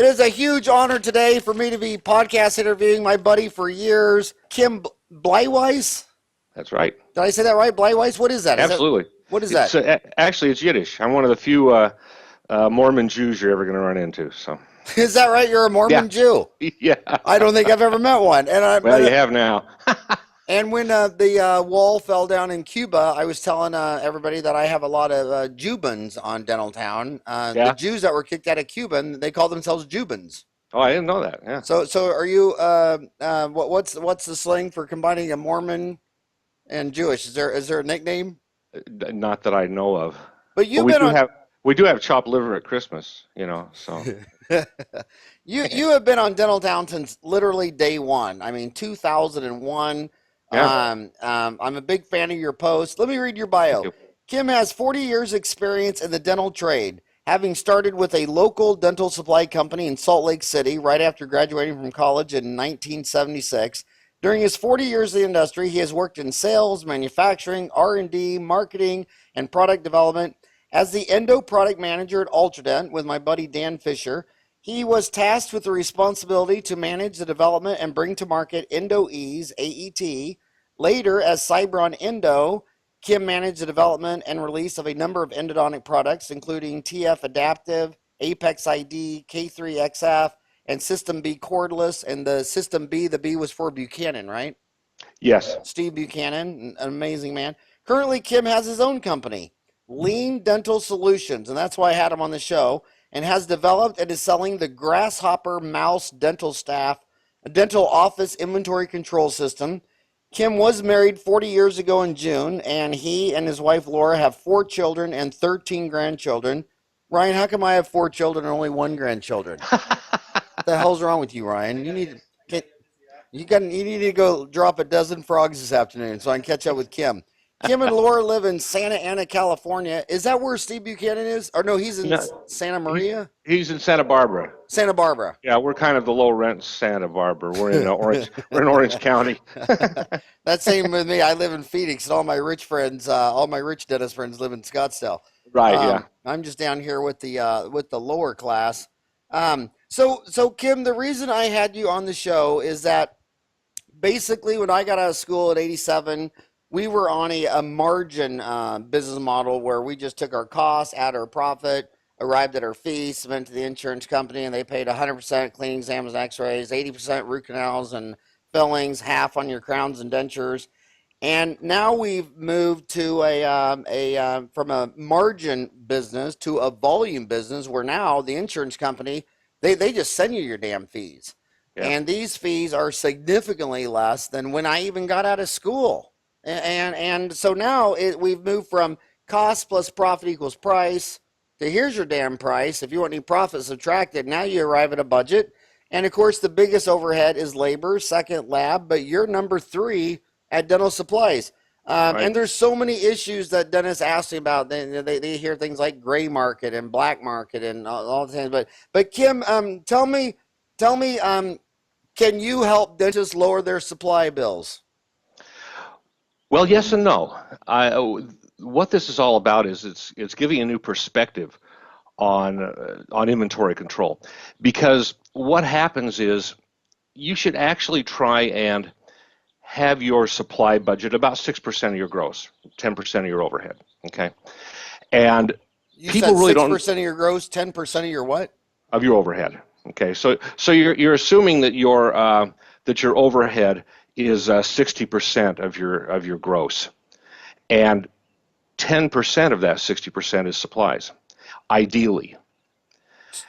It is a huge honor today for me to be podcast interviewing my buddy for years, Kim Bleiweiss. That's right. Did I say that right? Bleiweiss? What is that? Absolutely. What is that? Actually, it's Yiddish. I'm one of the few Mormon Jews you're ever going to run into. So. Is that right? You're a Mormon Jew? Yeah. I don't think I've ever met one. Well, you have now. And when the wall fell down in Cuba, I was telling everybody that I have a lot of Jubans on Dentaltown. The Jews that were kicked out of Cuba, they call themselves Jubans. Oh, I didn't know that. Yeah. So are you? What's the slang for combining a Mormon and Jewish? Is there a nickname? Not that I know of. But we do have chopped liver at Christmas. So. You have been on Dentaltown since literally day one. I mean, 2001. Yeah. I'm a big fan of your post. Let me read your bio. Kim has 40 years experience in the dental trade, having started with a local dental supply company in Salt Lake City right after graduating from college in 1976. During his 40 years in the industry, he has worked in sales, manufacturing, R&D, marketing, and product development. As the Endo Product Manager at Ultradent with my buddy Dan Fisher, he was tasked with the responsibility to manage the development and bring to market Endo Eze AET. Later, as SybronEndo, Kim managed the development and release of a number of endodontic products, including TF Adaptiv, ApexID, K3XF, and System B Cordless. And the System B, the B was for Buchanan, right? Yes. Steve Buchanan, an amazing man. Currently, Kim has his own company, Lean Dental Solutions, and that's why I had him on the show, and has developed and is selling the Grasshopper Mouse dental office inventory control system. Kim was married 40 years ago in June, and he and his wife Laura have 4 children and 13 grandchildren. Ryan, how come I have 4 children and only 1 grandchildren? What the hell's wrong with you, Ryan? You need to go drop a dozen frogs this afternoon so I can catch up with Kim. Kim and Laura live in Santa Ana, California. Is that where Steve Buchanan is? Or no, he's in Santa Maria? He's in Santa Barbara. Santa Barbara. Yeah, we're kind of the low rent Santa Barbara. We're in Orange County. That's same with me. I live in Phoenix, and all my rich dentist friends live in Scottsdale. Right. Yeah. I'm just down here with the lower class. So Kim, the reason I had you on the show is that basically when I got out of school at 87. We were on a margin business model where we just took our costs, add our profit, arrived at our fees, submitted to the insurance company, and they paid 100% cleaning exams and x-rays, 80% root canals and fillings, half on your crowns and dentures. And now we've moved to from a margin business to a volume business where now the insurance company, they just send you your damn fees. Yeah. And these fees are significantly less than when I even got out of school. And so now we've moved from cost plus profit equals price to here's your damn price. If you want any profit, subtract it. Now you arrive at a budget. And of course, the biggest overhead is labor, second lab, but you're number 3 at dental supplies. Right. And there's so many issues that dentists ask me about. They hear things like gray market and black market and all the things. But Kim, tell me, can you help dentists lower their supply bills? Well, yes and no. What this is all about is it's giving a new perspective on inventory control, because what happens is you should actually try and have your supply budget about 6% of your gross, 10% of your overhead. Okay, and you people really don't. 6% of your gross, 10% of your what? Of your overhead. Okay, so you're assuming that your overhead is 60% of your gross, and 10% of that 60% is supplies, ideally.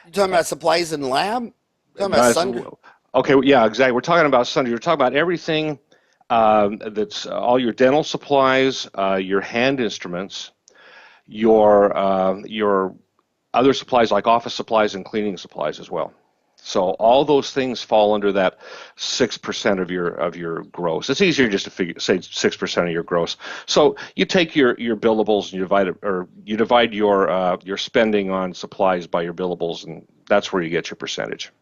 You're talking about supplies in lab? You're talking about sundry? Okay, yeah, exactly. We're talking about sundry. We're talking about everything that's all your dental supplies, your hand instruments, your other supplies like office supplies and cleaning supplies as well. So all those things fall under that 6% of your gross. It's easier just to say 6% of your gross. So you take your billables and you divide your spending on supplies by your billables, and that's where you get your percentage.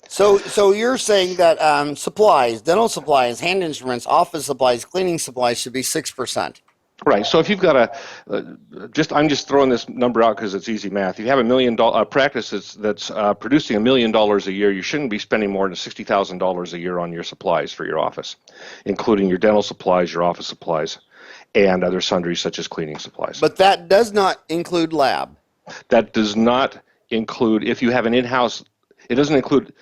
So you're saying that supplies, dental supplies, hand instruments, office supplies, cleaning supplies should be 6%. Right. So if you've got I'm just throwing this number out because it's easy math. If you have $1 million practice that's producing $1 million a year, you shouldn't be spending more than $60,000 a year on your supplies for your office, including your dental supplies, your office supplies, and other sundries such as cleaning supplies. But that does not include lab. That does not include, if you have an in-house, it doesn't include,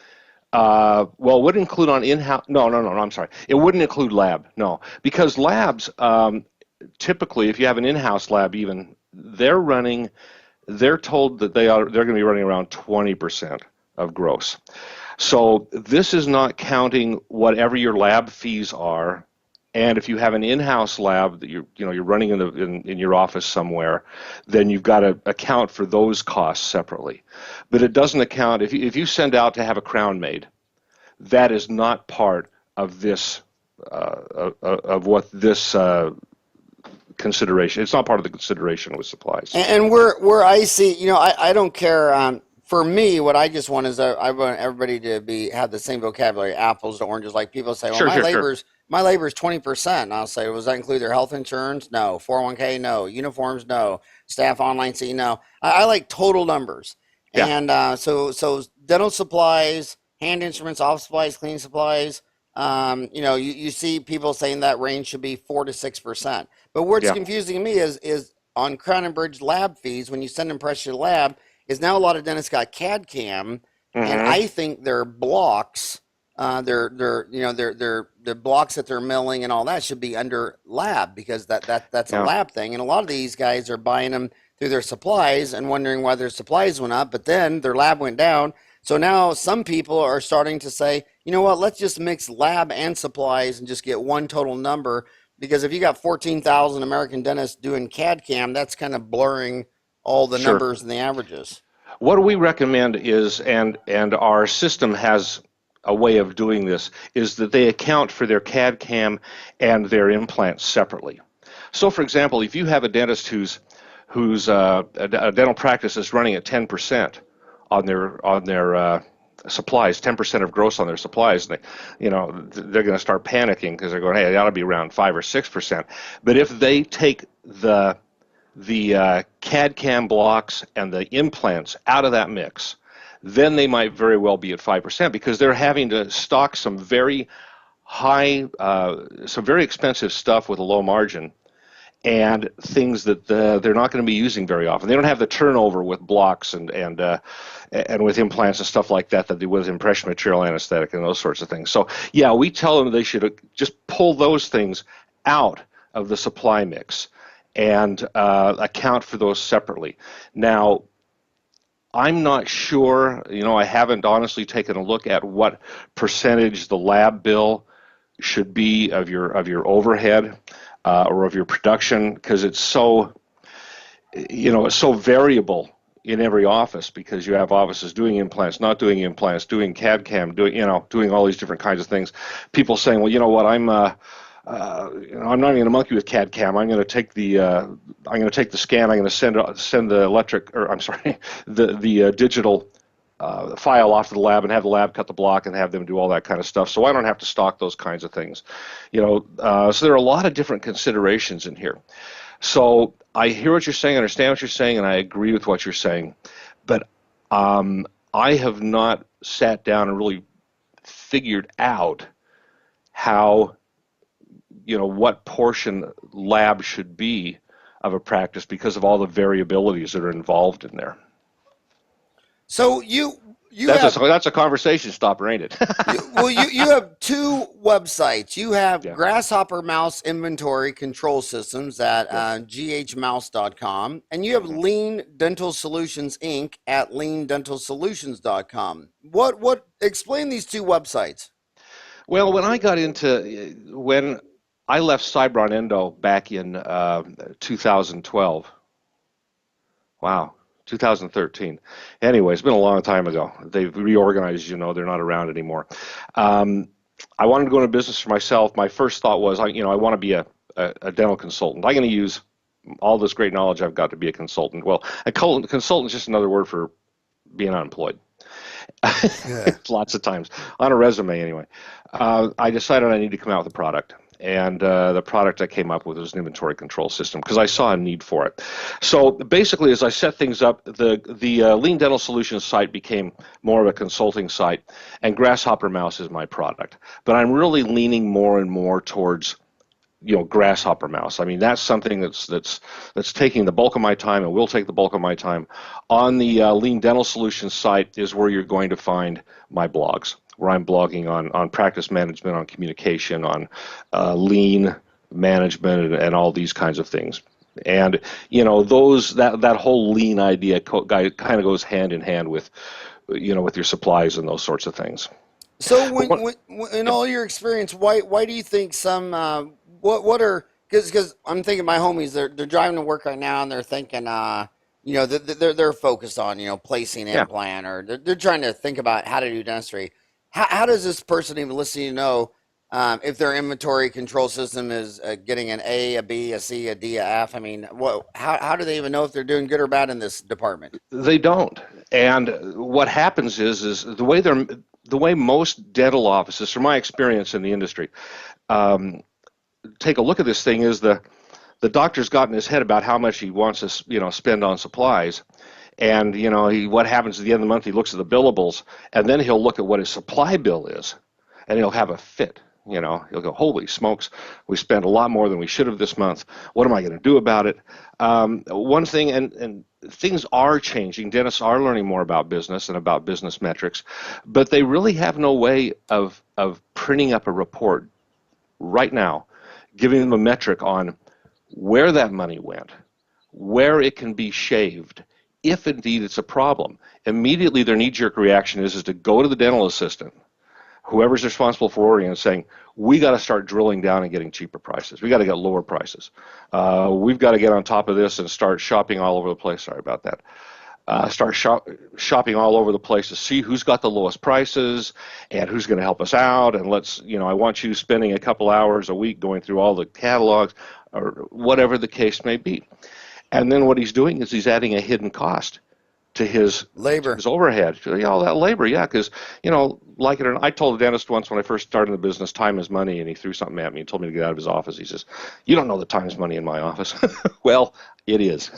well, it would include on in-house, no, I'm sorry. It wouldn't include lab, no. Because labs, typically, if you have an in-house lab even, they're told that they're going to be running around 20% of gross. So this is not counting whatever your lab fees are. And if you have an in-house lab that you're running in your office somewhere, then you've got to account for those costs separately. But it doesn't account if you send out to have a crown made, that is not part of this of what this consideration. It's not part of the consideration with supplies. And where I see, I don't care. For me, what I just want is I want everybody to have the same vocabulary, apples to oranges. Like people say, well, my labor is 20%. And I'll say, does that include their health insurance? No. 401k? No. Uniforms? No. Staff online C? No. I like total numbers. Yeah. And so dental supplies, hand instruments, office supplies, cleaning supplies. You see people saying that range should be 4 to 6%. But what's confusing to me is on Crown and Bridge lab fees, when you send them pressure to the lab, is now a lot of dentists got CAD CAM, and I think their blocks, their blocks that they're milling and all that should be under lab, because that's a lab thing. And a lot of these guys are buying them through their supplies and wondering why their supplies went up, but then their lab went down. So now some people are starting to say, you know what, let's just mix lab and supplies and just get one total number, because if you got 14,000 American dentists doing CAD CAM, that's kind of blurring all the numbers and the averages. What we recommend is, and our system has a way of doing this, is that they account for their CAD CAM and their implants separately. So for example, if you have a dentist whose a dental practice is running at 10% on their supplies, 10% of gross on their supplies, and they're going to start panicking because they're going, hey, it ought to be around 5 or 6%. But if they take the CAD CAM blocks and the implants out of that mix, then they might very well be at 5%, because they're having to stock some very high, some very expensive stuff with a low margin, and things that they're not going to be using very often. They don't have the turnover with blocks and with implants and stuff like that they would with impression material anesthetic and those sorts of things. So yeah, we tell them they should just pull those things out of the supply mix and account for those separately. Now, I'm not sure, I haven't honestly taken a look at what percentage the lab bill should be of your overhead or of your production, because it's so, it's so variable in every office, because you have offices doing implants, not doing implants, doing CAD CAM, doing all these different kinds of things. People saying, well, you know what, I'm not even going to monkey with CAD CAM. I'm going to take the scan. I'm going to send the digital file off to the lab and have the lab cut the block and have them do all that kind of stuff. So I don't have to stock those kinds of things. So there are a lot of different considerations in here. So I hear what you're saying, I understand what you're saying, and I agree with what you're saying. But I have not sat down and really figured out how, what portion lab should be of a practice, because of all the variabilities that are involved in there. So that's a conversation stopper, ain't it? you have two websites. You have Grasshopper Mouse Inventory Control Systems at ghmouse.com, and you have Lean Dental Solutions Inc. at leandentalsolutions.com. What explain these two websites? Well, when I left SybronEndo back in 2012. Wow. 2013. Anyway, it's been a long time ago. They've reorganized, they're not around anymore. I wanted to go into business for myself. My first thought was, I want to be a dental consultant. I'm going to use all this great knowledge I've got to be a consultant. Well, a consultant is just another word for being unemployed. Lots of times. On a resume, anyway. I decided I need to come out with a product. the product I came up with was an inventory control system because I saw a need for it. So basically, as I set things up, the Lean Dental Solutions site became more of a consulting site, and Grasshopper Mouse is my product. But I'm really leaning more and more towards Grasshopper Mouse. I mean, that's something that's taking the bulk of my time and will take the bulk of my time. On the Lean Dental Solutions site is where you're going to find my blogs, where I'm blogging on practice management, on communication, on lean management, and all these kinds of things. And that whole lean idea kind of goes hand in hand with with your supplies and those sorts of things. So when in all your experience, why do you think some what are, because I'm thinking my homies, they're driving to work right now and they're thinking they're focused on placing implant, or they're trying to think about how to do dentistry. How does this person even listening know if their inventory control system is getting an A, a B, a C, a D, a F? I mean, how do they even know if they're doing good or bad in this department? They don't. And what happens is the way most dental offices, from my experience in the industry, take a look at this thing is the doctor's got in his head about how much he wants to spend on supplies. And what happens at the end of the month, he looks at the billables, and then he'll look at what his supply bill is, and he'll have a fit. He'll go, holy smokes, we spent a lot more than we should have this month. What am I going to do about it? One thing, and things are changing. Dentists are learning more about business and about business metrics, but they really have no way of printing up a report right now, giving them a metric on where that money went, where it can be shaved, if indeed it's a problem. Immediately their knee-jerk reaction is to go to the dental assistant, whoever's responsible for ordering, and saying, we got to start drilling down and getting cheaper prices. We got to get lower prices. We've got to get on top of this and start shopping all over the place. Sorry about that. Start shopping all over the place to see who's got the lowest prices and who's going to help us out. And I want you spending a couple hours a week going through all the catalogs or whatever the case may be. And then what he's doing is he's adding a hidden cost to his labor, his overhead. All that labor, yeah, because, like it or not, I told a dentist once when I first started the business, time is money, and he threw something at me and told me to get out of his office. He says, you don't know that time is money in my office. Well, it is,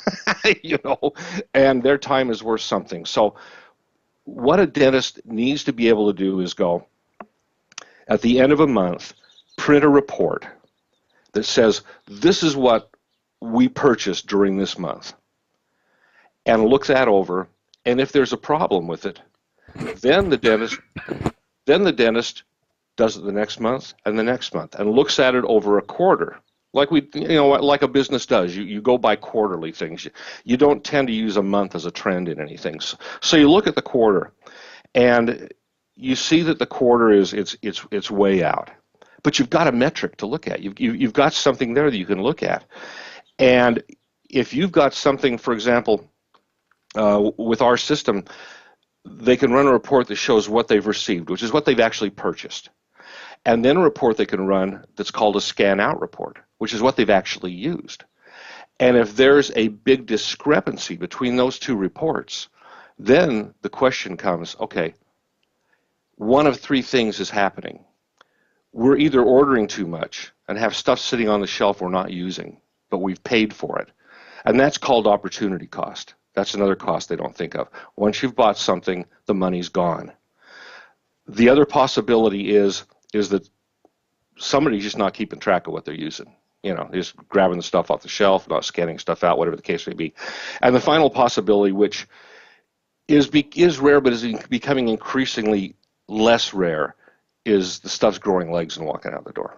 and their time is worth something. So what a dentist needs to be able to do is go, at the end of a month, print a report that says, this is what we purchased during this month, and look that over, and if there's a problem with it, then the dentist does it the next month and the next month, and looks at it over a quarter, like like a business does. You go by quarterly things. You don't tend to use a month as a trend in anything. So you look at the quarter, and you see that the quarter it's way out, but you've got a metric to look at. You've got something there that you can look at, and if you've got something, for example, with our system, they can run a report that shows what they've received, which is what they've actually purchased. And then a report they can run that's called a scan out report, which is what they've actually used. And if there's a big discrepancy between those two reports, then the question comes, okay, one of three things is happening. We're either ordering too much and have stuff sitting on the shelf we're not using, but we've paid for it. And that's called opportunity cost. That's another cost they don't think of. Once you've bought something, the money's gone. The other possibility is that somebody's just not keeping track of what they're using. Just grabbing the stuff off the shelf, not scanning stuff out, whatever the case may be. And the final possibility, which is rare but is becoming increasingly less rare, is the stuff's growing legs and walking out the door.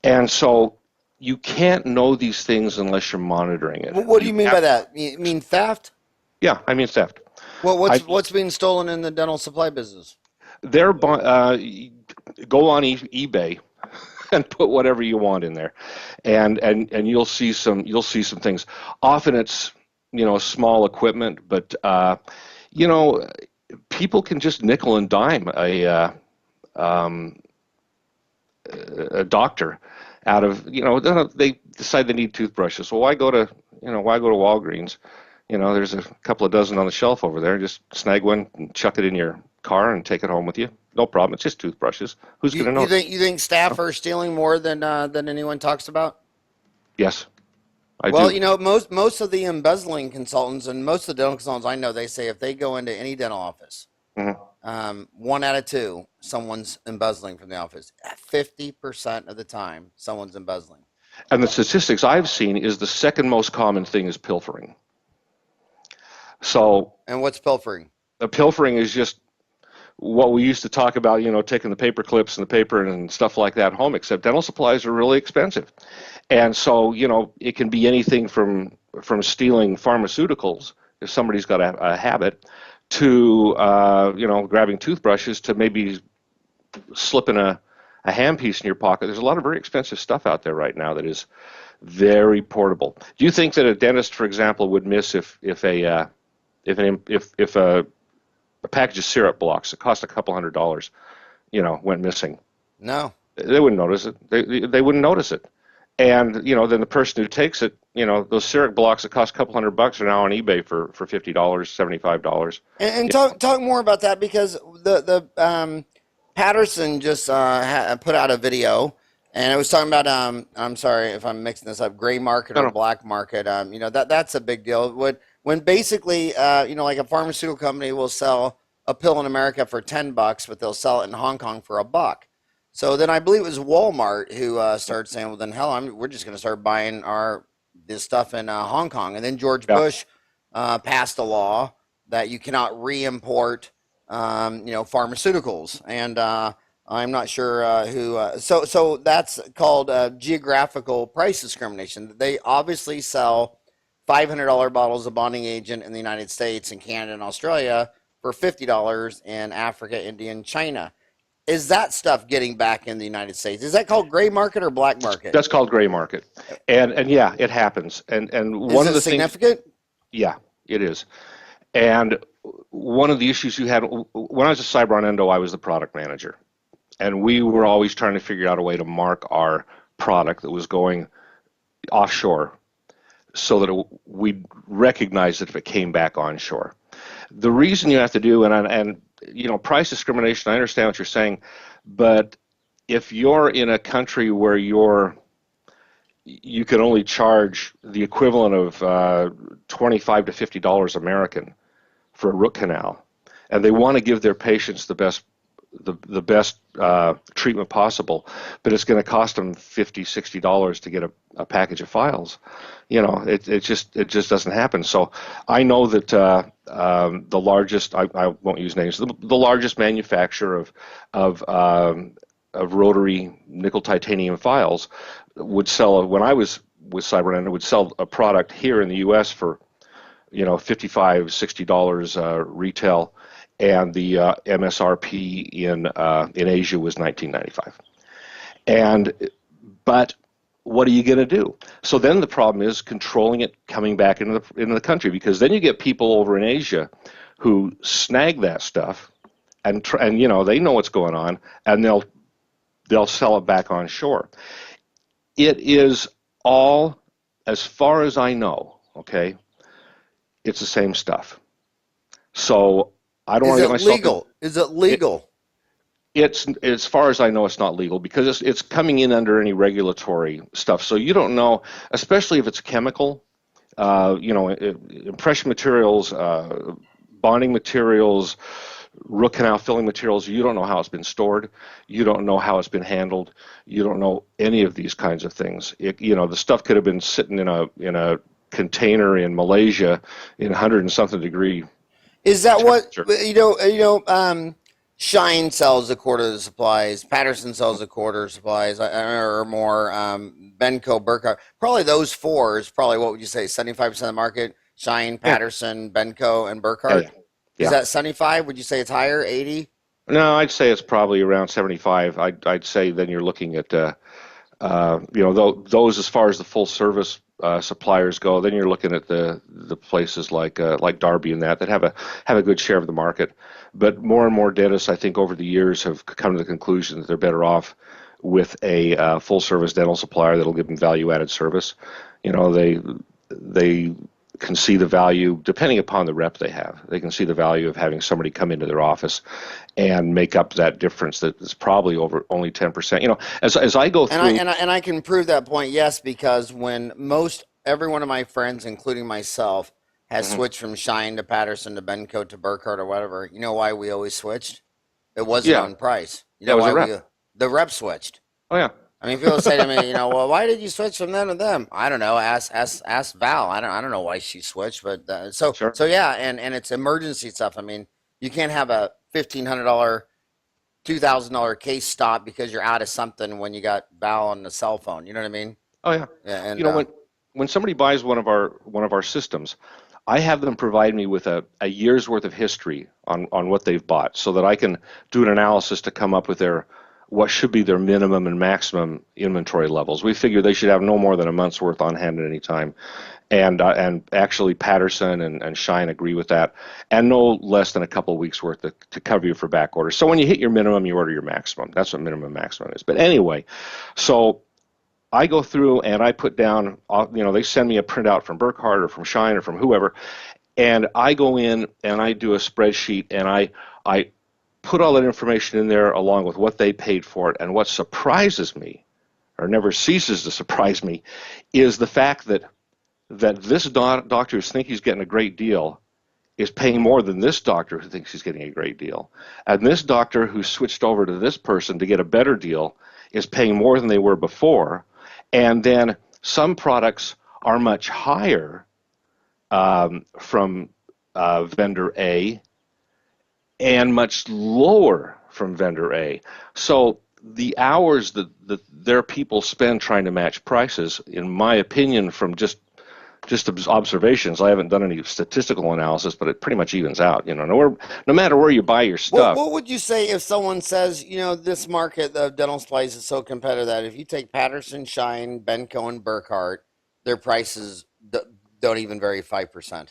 And so you can't know these things unless you're monitoring it. What do you mean by that? You mean theft? Yeah, I mean theft. Well, what's being stolen in the dental supply business? Go on eBay and put whatever you want in there, and you'll see some things. Often it's small equipment, but people can just nickel and dime a doctor out of, they decide they need toothbrushes. Well, why go to Walgreens? There's a couple of dozen on the shelf over there. Just snag one and chuck it in your car and take it home with you. No problem. It's just toothbrushes. Who's going to You notice? think staff are stealing more than anyone talks about? Yes, I Well, do. most of the embezzling consultants and most of the dental consultants I know, they say if they go into any dental office, Mhm. 1 out of 2, someone's embezzling from the office. 50% of the time, someone's embezzling. And the statistics I've seen is the second most common thing is pilfering. So And what's pilfering? the pilfering is just what we used to talk about, taking the paper clips and the paper and stuff like that home, except dental supplies are really expensive. And so, it can be anything from stealing pharmaceuticals, if somebody's got a habit, to, grabbing toothbrushes, to maybe slipping a handpiece in your pocket. There's a lot of very expensive stuff out there right now that is very portable. Do you think that a dentist, for example, would miss if a package of syrup blocks that cost a couple $100, went missing? No. They wouldn't notice it. They wouldn't notice it. And then the person who takes it, those syrup blocks that cost a couple $100 are now on eBay for $50, $75. And talk more about that, because the Patterson just put out a video, and it was talking about I'm sorry if I'm mixing this up, gray market or black market. That's a big deal. When basically like a pharmaceutical company will sell a pill in America for $10, but they'll sell it in Hong Kong for $1. So then I believe it was Walmart who started saying, well, then hell, we're just going to start buying this stuff in Hong Kong. And then George Bush passed a law that you cannot re-import, pharmaceuticals. And I'm not sure who. So that's called geographical price discrimination. They obviously sell $500 bottles of bonding agent in the United States and Canada and Australia for $50 in Africa, India, and China. Is that stuff getting back in the United States? Is that called gray market or black market? That's called gray market, and yeah, it happens. And one of the significant? Yeah, it is. And one of the issues you had when I was at SybronEndo, I was the product manager, and we were always trying to figure out a way to mark our product that was going offshore, so that we recognize it if it came back onshore. The reason you have to do, and price discrimination, I understand what you're saying, but if you're in a country where you can only charge the equivalent of $25 to $50 American for a root canal, and they want to give their patients the best treatment possible, but it's going to cost them $50, $60 to get a package of files. It just doesn't happen. So I know that the largest, I won't use names, the largest manufacturer of rotary nickel titanium files would sell, when I was with SybronEndo, would sell a product here in the U.S. for $55, $60 retail, and the MSRP in Asia was $19.95. But what are you going to do? So then the problem is controlling it coming back into the country, because then you get people over in Asia who snag that stuff, and they know what's going on, and they'll sell it back on shore. It is all, as far as I know, okay, it's the same stuff. So I don't want to get myself. Legal? Is it legal? It's, as far as I know, it's not legal, because it's coming in under any regulatory stuff. So you don't know, especially if it's chemical, impression materials, bonding materials, root canal filling materials. You don't know how it's been stored. You don't know how it's been handled. You don't know any of these kinds of things. The stuff could have been sitting in a container in Malaysia in 100 and something degree. Is that what Shine sells a quarter of the supplies, Patterson sells a quarter of supplies, or more, Benco, Burkhardt. Probably those four is probably, what would you say, 75% of the market? Shine, Patterson, Benco, and Burkhardt? Yeah. Is that 75? Would you say it's higher, 80? No, I'd say it's probably around 75. I'd say then you're looking at, those as far as the full service suppliers go. Then you're looking at the places like Darby and that have a good share of the market. But more and more dentists, I think, over the years have come to the conclusion that they're better off with a full service dental supplier that'll give them value added service. They can see the value, depending upon the rep they have. They can see the value of having somebody come into their office and make up that difference that is probably over only 10%. You know, as I go And through, I can prove that point, yes, because when every one of my friends, including myself, has Mhm. switched from Shine to Patterson to Benco to Burkhardt or whatever, you know why we always switched? It wasn't Yeah, on price. You that know was a why rep. the rep switched. Oh yeah, I mean, people say to me, you know, well, why did you switch from them to them? I don't know. Ask Val. I don't know why she switched, but sure. so yeah, and it's emergency stuff. I mean, you can't have a $1,500, $2,000 case stop because you're out of something when you got Val on the cell phone. You know what I mean? Oh yeah. Yeah, You and know, when somebody buys one of our systems, I have them provide me with a year's worth of history on what they've bought so that I can do an analysis to come up with their what should be their minimum and maximum inventory levels. We figure they should have no more than a month's worth on hand at any time. And actually Patterson and Shine agree with that, and no less than a couple of weeks worth to cover you for back orders. So when you hit your minimum, you order your maximum. That's what minimum maximum is. But anyway, so I go through and I put down, they send me a printout from Burkhardt or from Shine or from whoever, and I go in and I do a spreadsheet and I put all that information in there along with what they paid for it. And what surprises me, or never ceases to surprise me, is the fact that this doctor who thinks he's getting a great deal is paying more than this doctor who thinks he's getting a great deal. And this doctor who switched over to this person to get a better deal is paying more than they were before. And then some products are much higher from vendor A and much lower from vendor A. So the hours that their people spend trying to match prices, in my opinion, from just observations, I haven't done any statistical analysis, but it pretty much evens out. You know, no matter where you buy your stuff. what would you say if someone says, you know, this market of dental supplies is so competitive that if you take Patterson, Shine, Benco, and Burkhardt, their prices don't even vary 5%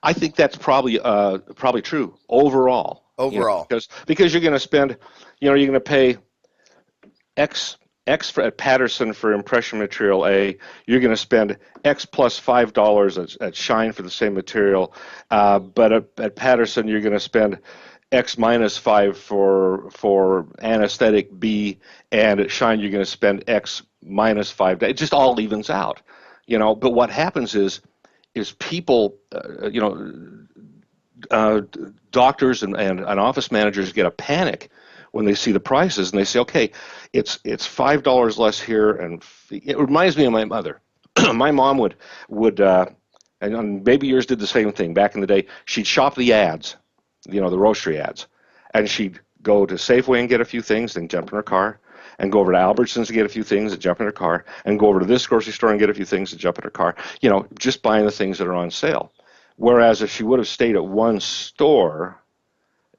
I think that's probably true overall. You know, overall? because you're going to spend, you're going to pay X at Patterson for impression material A. You're going to spend X plus $5 at Shine for the same material, but at Patterson you're going to spend X minus 5 for anesthetic B, and at Shine you're going to spend X minus 5. It just all evens out, But what happens is people, doctors and office managers get a panic when they see the prices and they say, okay, it's $5 less here, and it reminds me of my mother. My mom would and maybe yours did the same thing back in the day. She'd shop the ads, the grocery ads, and she'd go to Safeway and get a few things, then jump in her car, and go over to Albertsons to get a few things and jump in her car, and go over to this grocery store and get a few things and jump in her car. Just buying the things that are on sale. Whereas if she would have stayed at one store,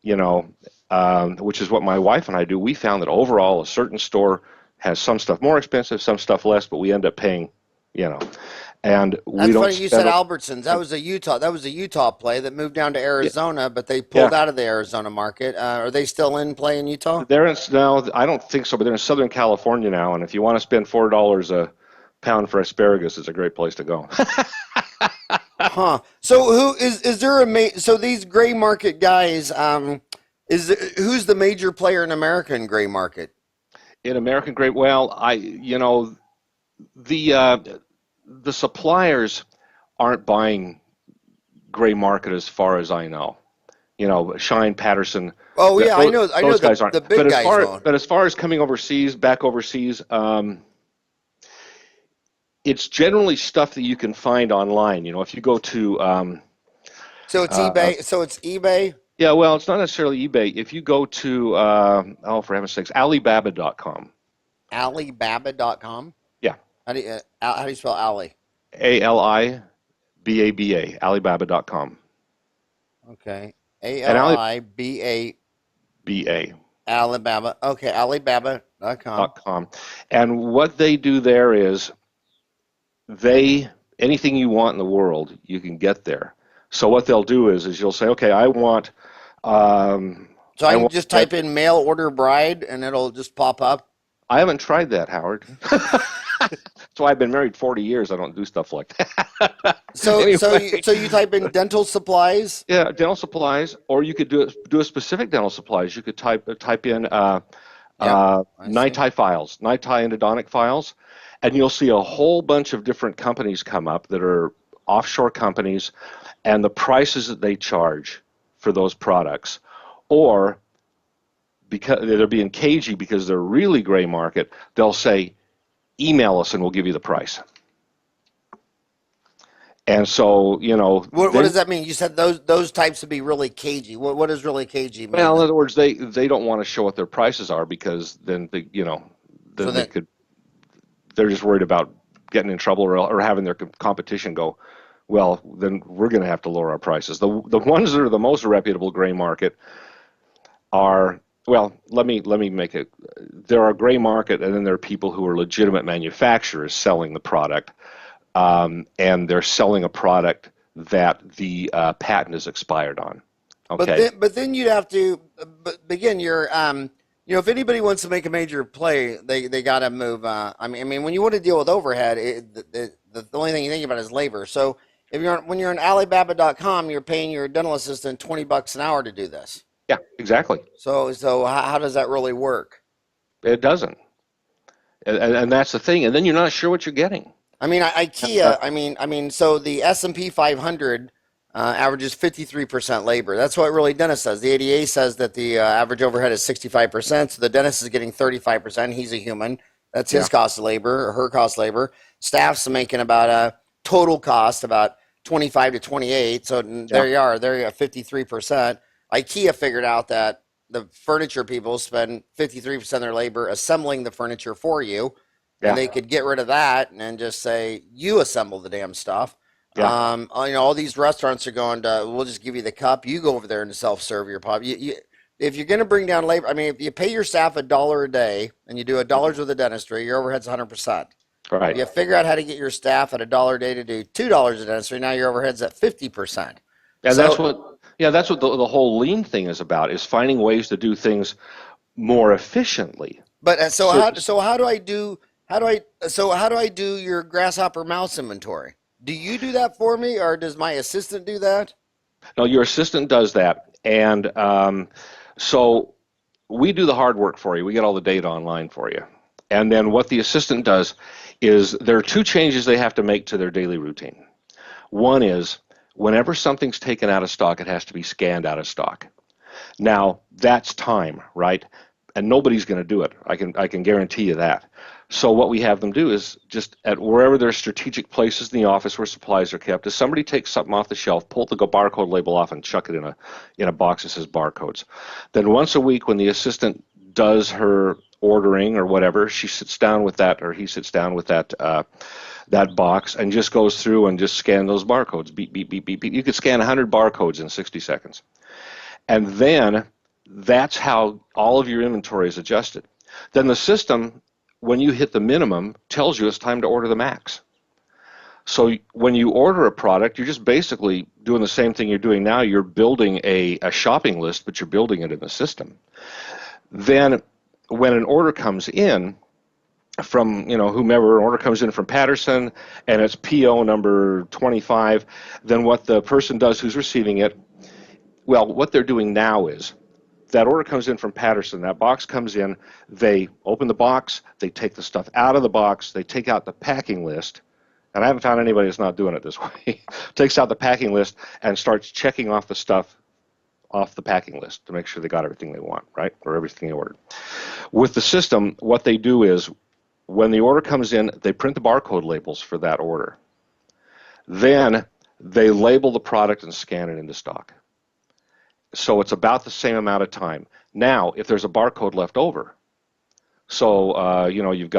which is what my wife and I do, we found that overall a certain store has some stuff more expensive, some stuff less, but we end up paying, and we That's don't funny you said spend. Albertsons. That was a Utah play that moved down to Yeah, Arizona, but they yeah. pulled out of the Arizona market. Are they still in play in Utah? They're in now. I don't think so, but they're in Southern California now. And if you want to spend $4 a pound for asparagus, it's a great place to go. Huh. So is there so these gray market guys, who's the major player in American gray market? In American Great, well, the suppliers aren't buying gray market as far as I know. Shine, Patterson, Oh yeah, I know those guys aren't. the big guys won't. But as far as coming back overseas, it's generally stuff that you can find online. If you go to So it's eBay. So it's eBay. yeah, well, it's not necessarily eBay. If you go to for heaven's sakes, Alibaba.com. Alibaba.com. Yeah, How do you spell Ali? Alibaba, Alibaba.com. Okay. And Aliba BA. Alibaba. Okay, Alibaba.com. .com. And what they do there is anything you want in the world, you can get there. So what they'll do is you'll say, okay, I want. So I can just type in mail order bride and it'll just pop up. I haven't tried that, Howard. why I've been married 40 years. I don't do stuff like that. So Anyway. so you type in dental supplies. Yeah, dental supplies, or you could do a specific dental supplies. You could type in Yep, I see. NITI files, NITI endodontic files, and you'll see a whole bunch of different companies come up that are offshore companies, and the prices that they charge for those products, or because they're being cagey because they're really gray market, they'll say, email us and we'll give you the price. And so, What then, does that mean? You said those types would be really cagey. What does really cagey mean well, in then? other words, they don't want to show what their prices are because then So then then, they're just worried about getting in trouble or having their competition go, well, then we're going to have to lower our prices. The ones that are the most reputable gray market are, well, let me make it. There are gray market, and then there are people who are legitimate manufacturers selling the product, and they're selling a product that the patent is expired on. Okay. but then you'd have to begin your if anybody wants to make a major play, they got to move. I mean, when you want to deal with overhead, the only thing you think about is labor. So when you're on Alibaba.com, you're paying your dental assistant $20 an hour to do this. Yeah, exactly. So how does that really work? It doesn't, and that's the thing. And then you're not sure what you're getting. I mean, IKEA. So the S&P 500 averages 53% labor. That's what really dentist says. The ADA says that the average overhead is 65%. So the dentist is getting 35%. He's a human. That's his Yeah. cost of labor or her cost of labor. Staff's making about a total cost about 25 to 28. So there you are. There you have 53%. IKEA figured out that the furniture people spend 53% of their labor assembling the furniture for you, and Yeah. they could get rid of that and just say you assemble the damn stuff. Yeah. All these restaurants are going to, we'll just give you the cup. You go over there and self-serve your pub. If you're going to bring down labor, I mean, if you pay your staff $1 a day and you do $1 with the dentistry, your overhead's 100%. Right. You figure out how to get your staff at $1 a day to do $2 a dentistry. Now your overhead's at 50%. And So, that's what the whole lean thing is about, is finding ways to do things more efficiently. but So, how do I do your Grasshopper Mouse inventory? Do you do that for me, or does my assistant do that? no, your assistant does that. And so we do the hard work for you. We get all the data online for you. And then what the assistant does is there are two changes they have to make to their daily routine. One is whenever something's taken out of stock, it has to be scanned out of stock. Now, that's time, right? And nobody's going to do it. I can guarantee you that. So what we have them do is just at wherever there's strategic places in the office where supplies are kept, is somebody takes something off the shelf, pull the barcode label off, and chuck it in a box that says barcodes. Then once a week, when the assistant does her ordering or whatever, she sits down with that, or he sits down with that that box and just goes through and just scan those barcodes. Beep, beep, beep, beep, beep. You could scan 100 barcodes in 60 seconds. And then that's how all of your inventory is adjusted. Then the system, when you hit the minimum, tells you it's time to order the max. So when you order a product, you're just basically doing the same thing you're doing now. You're building a shopping list, but you're building it in the system. Then when an order comes in from, whomever, an order comes in from Patterson and it's PO number 25, then what the person does who's receiving it, well, what they're doing now is that order comes in from Patterson, that box comes in, they open the box, they take the stuff out of the box, they take out the packing list, and I haven't found anybody that's not doing it this way, takes out the packing list and starts checking off the stuff off the packing list to make sure they got everything they want, right, or everything they ordered. With the system, what they do is when the order comes in, they print the barcode labels for that order. Then they label the product and scan it into stock. So it's about the same amount of time. Now, if there's a barcode left over, so you've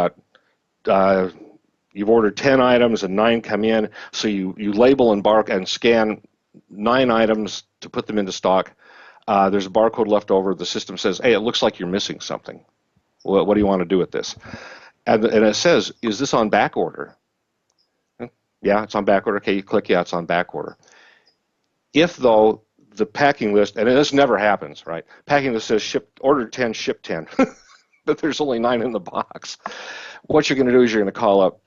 ordered 10 items and 9 come in, so you label and scan 9 items to put them into stock. There's a barcode left over. The system says, hey, it looks like you're missing something. What do you want to do with this? And it says, is this on back order? Yeah, it's on back order. Okay, you click, yeah, it's on back order. If, though, the packing list, and this never happens, right? Packing list says order 10, ship 10, but there's only 9 in the box. What you're going to do is you're going to call up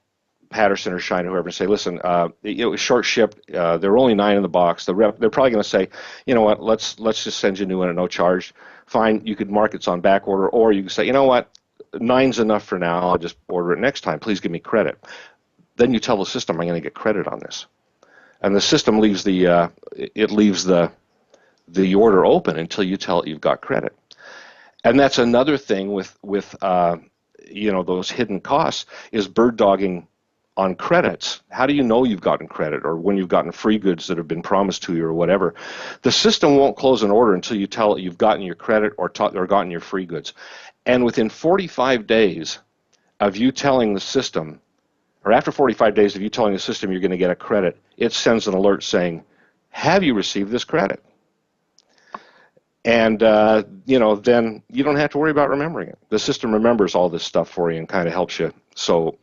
Patterson or Shine, or whoever, and say, listen, it was short shipped. There were only 9 in the box. They're probably going to say, you know what, let's just send you a new one at no charge. Fine, you could mark it's on back order, or you can say, you know what, 9's enough for now. I'll just order it next time. Please give me credit. Then you tell the system, I'm going to get credit on this, and the system leaves the order open until you tell it you've got credit. And that's another thing with those hidden costs is bird dogging on credits. How do you know you've gotten credit, or when you've gotten free goods that have been promised to you or whatever? The system won't close an order until you tell it you've gotten your credit or gotten your free goods. And within 45 days of you telling the system, or after 45 days of you telling the system you're going to get a credit, it sends an alert saying, have you received this credit? And, then you don't have to worry about remembering it. The system remembers all this stuff for you and kind of helps you. So,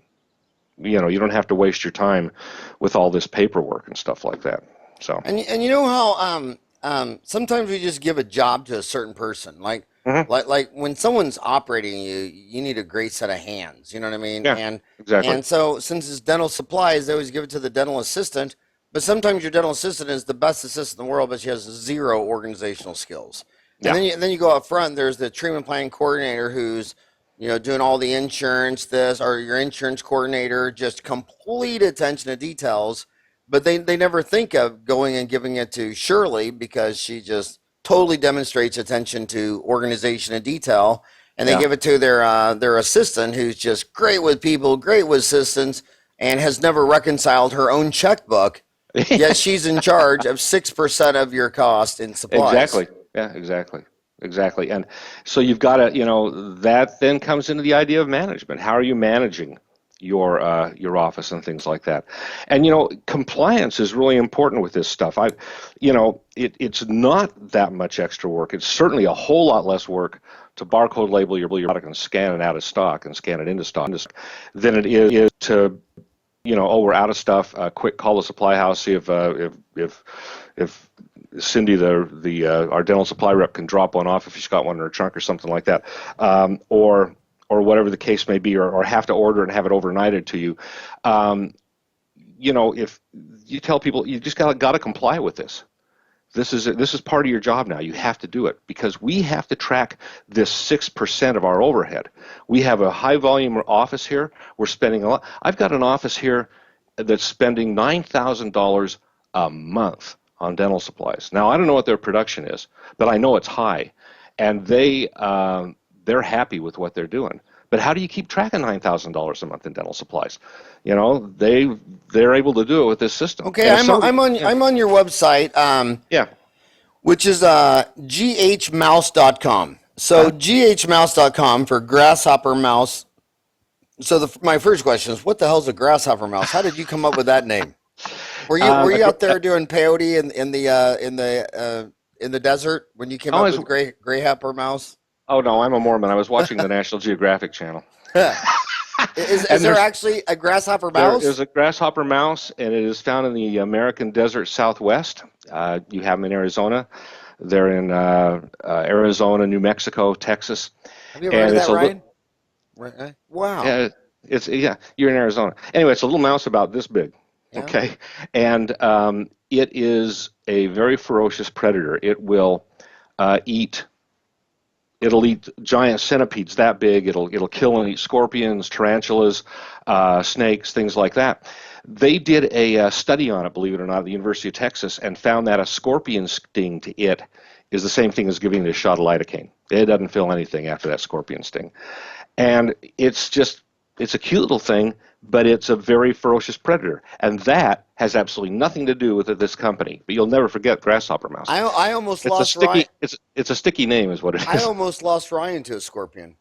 you don't have to waste your time with all this paperwork and stuff like that. So. And you know how sometimes we just give a job to a certain person. Like when someone's operating you, you need a great set of hands. You know what I mean? Yeah, and exactly. And so since it's dental supplies, they always give it to the dental assistant. But sometimes your dental assistant is the best assistant in the world, but she has 0 organizational skills. And then you go up front. There's the treatment plan coordinator who's doing all the insurance, or your insurance coordinator, just complete attention to details. But they never think of going and giving it to Shirley because she just totally demonstrates attention to organization and detail. And they give it to their assistant, who's just great with people, great with assistants, and has never reconciled her own checkbook. Yet she's in charge of 6% of your cost in supplies. Exactly. Yeah, exactly. And so you've got to, that then comes into the idea of management. How are you managing your office and things like that? And, compliance is really important with this stuff. It's not that much extra work. It's certainly a whole lot less work to barcode label your product and scan it out of stock and scan it into stock than it is to, we're out of stuff. Quick, call the supply house, see if Cindy, our dental supply rep, can drop one off if she's got one in her trunk or something like that, or whatever the case may be, or have to order and have it overnighted to you. If you tell people you just got to comply with this. This is part of your job now. You have to do it because we have to track this 6% of our overhead. We have a high volume office here. We're spending a lot. I've got an office here that's spending $9,000 a month on dental supplies. Now, I don't know what their production is, but I know it's high, and they're happy with what they're doing. But how do you keep track of $9,000 a month in dental supplies? They're able to do it with this system. Okay, I'm on your website. Which is ghmouse.com. So ghmouse.com for Grasshopper Mouse. So my first question is, what the hell's a Grasshopper Mouse? How did you come up with that name? Were you out there doing peyote in the desert when you came up with Grasshopper Mouse? Oh no, I'm a Mormon. I was watching the National Geographic Channel. Is there actually a Grasshopper Mouse? There is a Grasshopper Mouse, and it is found in the American desert Southwest. You have them in Arizona. They're in Arizona, New Mexico, Texas. Have you ever heard of that, Ryan? Wow. Yeah, you're in Arizona. Anyway, it's a little mouse about this big. Yeah. Okay, and it is a very ferocious predator. It will eat. It'll eat giant centipedes that big. It'll kill and eat scorpions, tarantulas, snakes, things like that. They did a study on it, believe it or not, at the University of Texas, and found that a scorpion sting to it is the same thing as giving it a shot of lidocaine. It doesn't feel anything after that scorpion sting. And it's a cute little thing, but it's a very ferocious predator. And that has absolutely nothing to do with this company. But you'll never forget Grasshopper Mouse. I almost lost Ryan. It's a sticky name is what it is. I almost lost Ryan to a scorpion.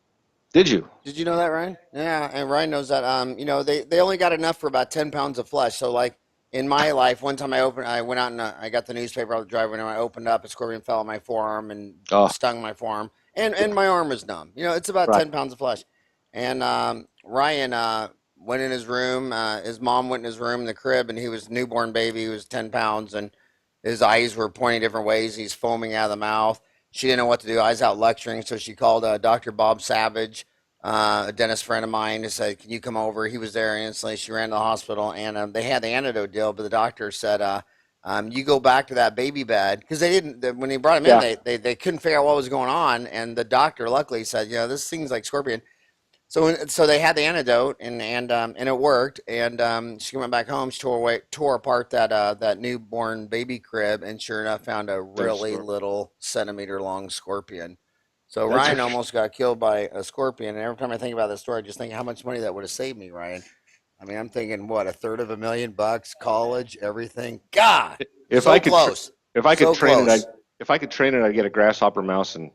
Did you? Did you know that, Ryan? Yeah, and Ryan knows that. They only got enough for about 10 pounds of flesh. So, like, in my life, one time I went out and I got the newspaper out the driveway, and I opened up, a scorpion fell on my forearm and stung my forearm. And my arm is numb. It's about 10 pounds of flesh. And Ryan went in his room. His mom went in his room in the crib, and he was a newborn baby. He was 10 pounds, and his eyes were pointing different ways. He's foaming out of the mouth. She didn't know what to do. I was out lecturing, so she called Dr. Bob Savage, A dentist friend of mine who said, "Can you come over?" He was there instantly. She ran to the hospital, and they had the antidote deal, but the doctor said, "You go back to that baby bed," because they didn't. When he brought him in, Yeah, they couldn't figure out what was going on, and the doctor luckily said, "This thing's like scorpion." So they had the antidote, and it worked. And she went back home. She tore apart that newborn baby crib, and sure enough, found a that's really scorpion. little centimeter long scorpion. So That's a Ryan almost got killed by a scorpion. And every time I think about this story, I just think how much money that would have saved me, Ryan. I mean, I'm thinking what, a third of $1 million, college, everything. God, if I so could close, if I could so train it, close. if I could train it, I'd get a grasshopper mouse and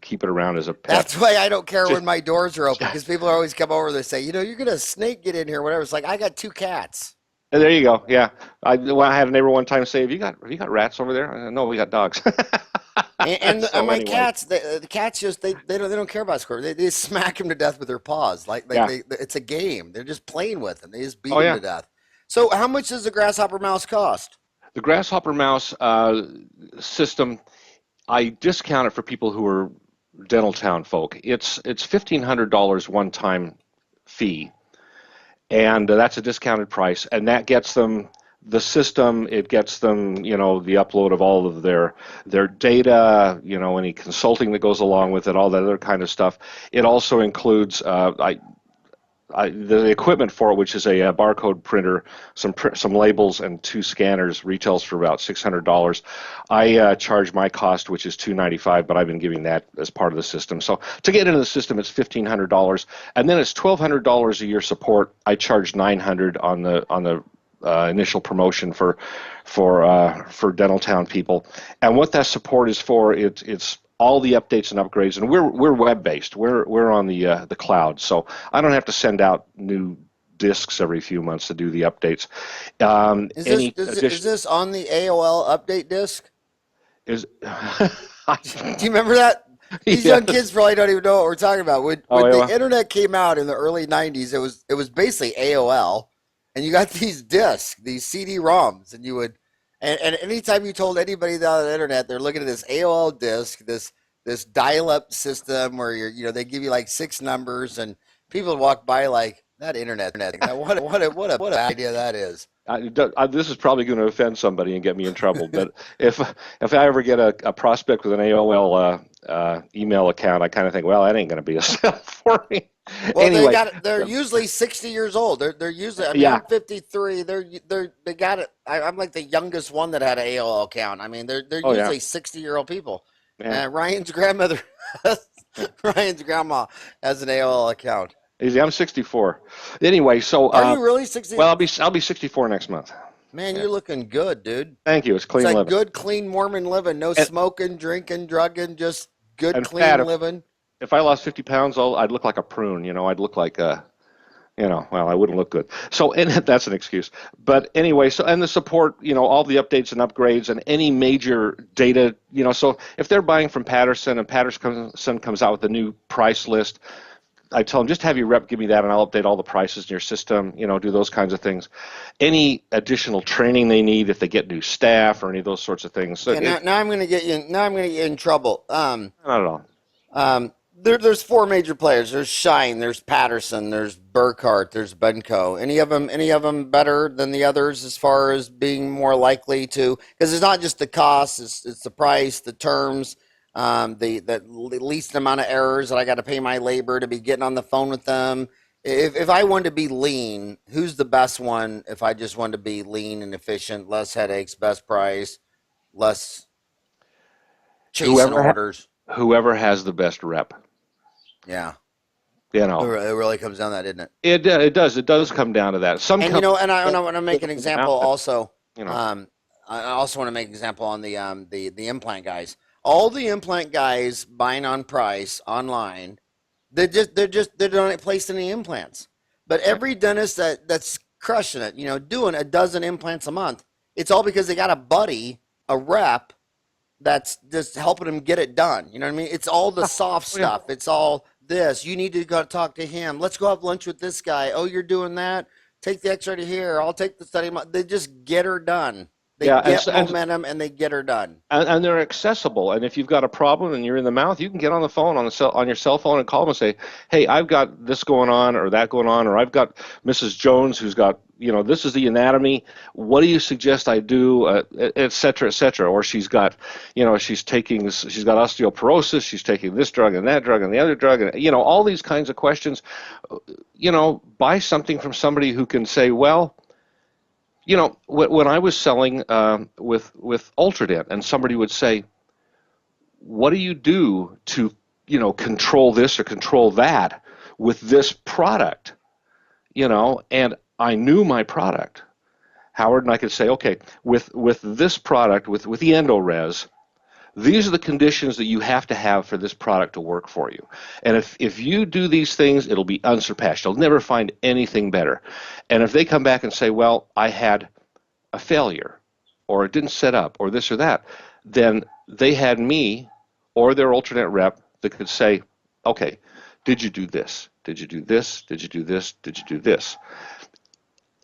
keep it around as a pet. That's why I don't care Just when my doors are open because people always come over. They say, "You're gonna snake get in here, whatever." It's like I got two cats. there you go. Yeah, I had a neighbor one time say, "Have you got rats over there?" I said, "No, we got dogs." And So my anyway, cats, the cats just they don't care about score. They just smack him to death with their paws. Like yeah. it's a game. They're just playing with him. They just beat Oh him yeah. to death. So how much does the grasshopper mouse cost? The Grasshopper Mouse system, I discount it for people who are dental town folk. It's $1,500 one time fee, and that's a discounted price, and that gets them the system. It gets them, the upload of all of their data, any consulting that goes along with it, all that other kind of stuff. It also includes the equipment for it, which is a barcode printer, some labels, and two scanners, retails for about $600. I charge my cost, which is $295, but I've been giving that as part of the system. So to get into the system, it's $1,500, and then it's $1,200 a year support. I charge $900 on the initial promotion for Dental Town people, and what that support is for, it's all the updates and upgrades, and we're web based. We're on the cloud, so I don't have to send out new disks every few months to do the updates. Is this Any is, it- is addition this on the AOL update disc? is Do you remember that? These young kids yes. probably don't even know what we're talking about. When Oh when the yeah. internet came out in the early '90s, it was basically AOL, and you got these discs, these CD-ROMs, and you would, and anytime you told anybody that on the internet, they're looking at this AOL disc, this dial-up system where they give you like six numbers, and people would walk by like that internet thing. What a idea that is. This is probably going to offend somebody and get me in trouble, but if I ever get a prospect with an AOL email account, I kind of think, well, that ain't going to be a sell for me. Well, Anyway, they're usually 60 years old. They're usually. I mean, yeah. I'm 53. They got it. I'm like the youngest one that had an AOL account. I mean, they're Oh yeah. usually 60-year-old people. Yeah. Ryan's grandmother, Ryan's grandma has an AOL account. Easy. I'm 64. Anyway, so Are you really 60? well, I'll be 64 next month. Man, Yeah. you're looking good, dude. Thank you. It's It's clean like living. good, clean Mormon living. No And smoking, drinking, drugging, just good, in fact, clean living. if I lost 50 pounds, I'd look like a prune. I'd look like well, I wouldn't look good. So, and that's an excuse. But anyway, so and the support, all the updates and upgrades and any major data, so if they're buying from Patterson and Patterson comes out with a new price list, I tell them, just have your rep give me that and I'll update all the prices in your system, do those kinds of things. Any additional training they need if they get new staff or any of those sorts of things. So Okay, now I'm gonna get you. Now I'm gonna get you in trouble. not at all. There's four major players. There's Shine, there's Patterson, there's Burkhart, there's Benco. Any of them better than the others as far as being more likely to? Because it's not just the cost; it's the price, the terms, the least amount of errors that I got to pay my labor to be getting on the phone with them. If I wanted to be lean, who's the best one? If I just wanted to be lean and efficient, less headaches, best price, less chasing Whoever ha- orders. whoever has the best rep, Yeah. you It know. really comes down to that, isn't it? It does come down to that. Some And companies I want to make an example out, also. you know. I also want to make an example on the implant guys. All the implant guys buying on price online, they don't place any implants. But Right. every dentist that's crushing it, doing a dozen implants a month, it's all because they got a buddy, a rep that's just helping him get it done. You know what I mean? It's all the soft Oh, yeah. stuff. It's all this. You need to go talk to him. Let's go have lunch with this guy. Oh, you're doing that? Take the X-ray to here. I'll take the study. They just get her done. They Yeah, get momentum and they get her done. and they're accessible. And if you've got a problem and you're in the mouth, you can get on the phone on your cell phone and call them and say, "Hey, I've got this going on or that going on, or I've got Mrs. Jones who's got, this is the anatomy. What do you suggest I do, et cetera, et cetera." Or she's got, she's got osteoporosis. She's taking this drug and that drug and the other drug, and all these kinds of questions. Buy something from somebody who can say, well. When I was selling with Ultradent, and somebody would say, "What do you do to, control this or control that with this product?" And I knew my product, Howard, and I could say, "Okay, with this product, with the Endo Eze, these are the conditions that you have to have for this product to work for you. And if you do these things, it'll be unsurpassed. You'll never find anything better." And if they come back and say, "Well, I had a failure, or it didn't set up, or this or that," then they had me or their Ultradent rep that could say, "Okay, did you do this? Did you do this? Did you do this? Did you do this?"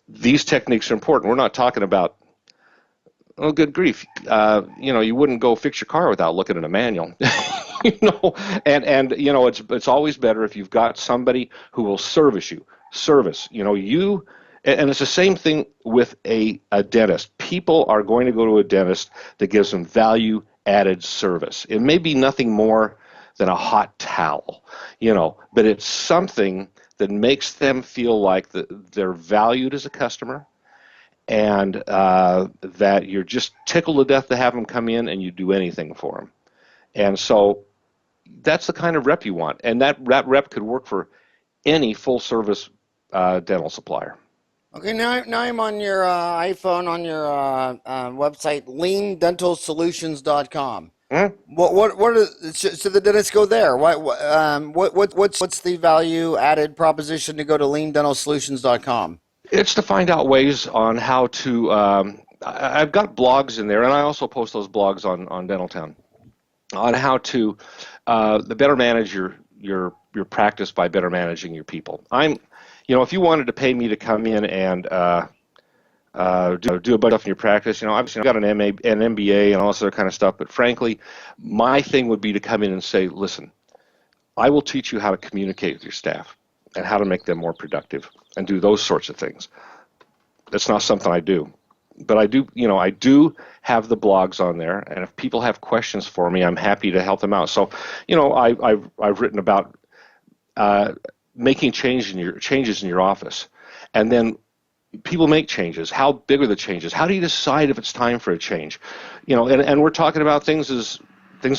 These techniques are important. We're not talking about, oh, good grief, you wouldn't go fix your car without looking at a manual. It's always better if you've got somebody who will service you. And it's the same thing with a dentist. People are going to go to a dentist that gives them value added service. It may be nothing more than a hot towel, but it's something that makes them feel like they're valued as a customer, and that you're just tickled to death to have them come in and you do anything for them. And so that's the kind of rep you want. And that rep could work for any full-service dental supplier. Okay, now I'm on your iPhone, on your website, leandentalsolutions.com. So the dentists go there. What's the value added proposition to go to leandentalsolutions.com? It's to find out ways on how to. I've got blogs in there, and I also post those blogs on Dentaltown on how to better manage your practice by better managing your people. If you wanted to pay me to come in and do a bunch of stuff in your practice, obviously I've got an MBA and all this other kind of stuff, but frankly, my thing would be to come in and say, "Listen, I will teach you how to communicate with your staff and how to make them more productive and do those sorts of things." That's not something I do, but I do have the blogs on there, and if people have questions for me, I'm happy to help them out. So, I've written about making changes in your office, and then people make changes. How big are the changes? How do you decide if it's time for a change? And we're talking about things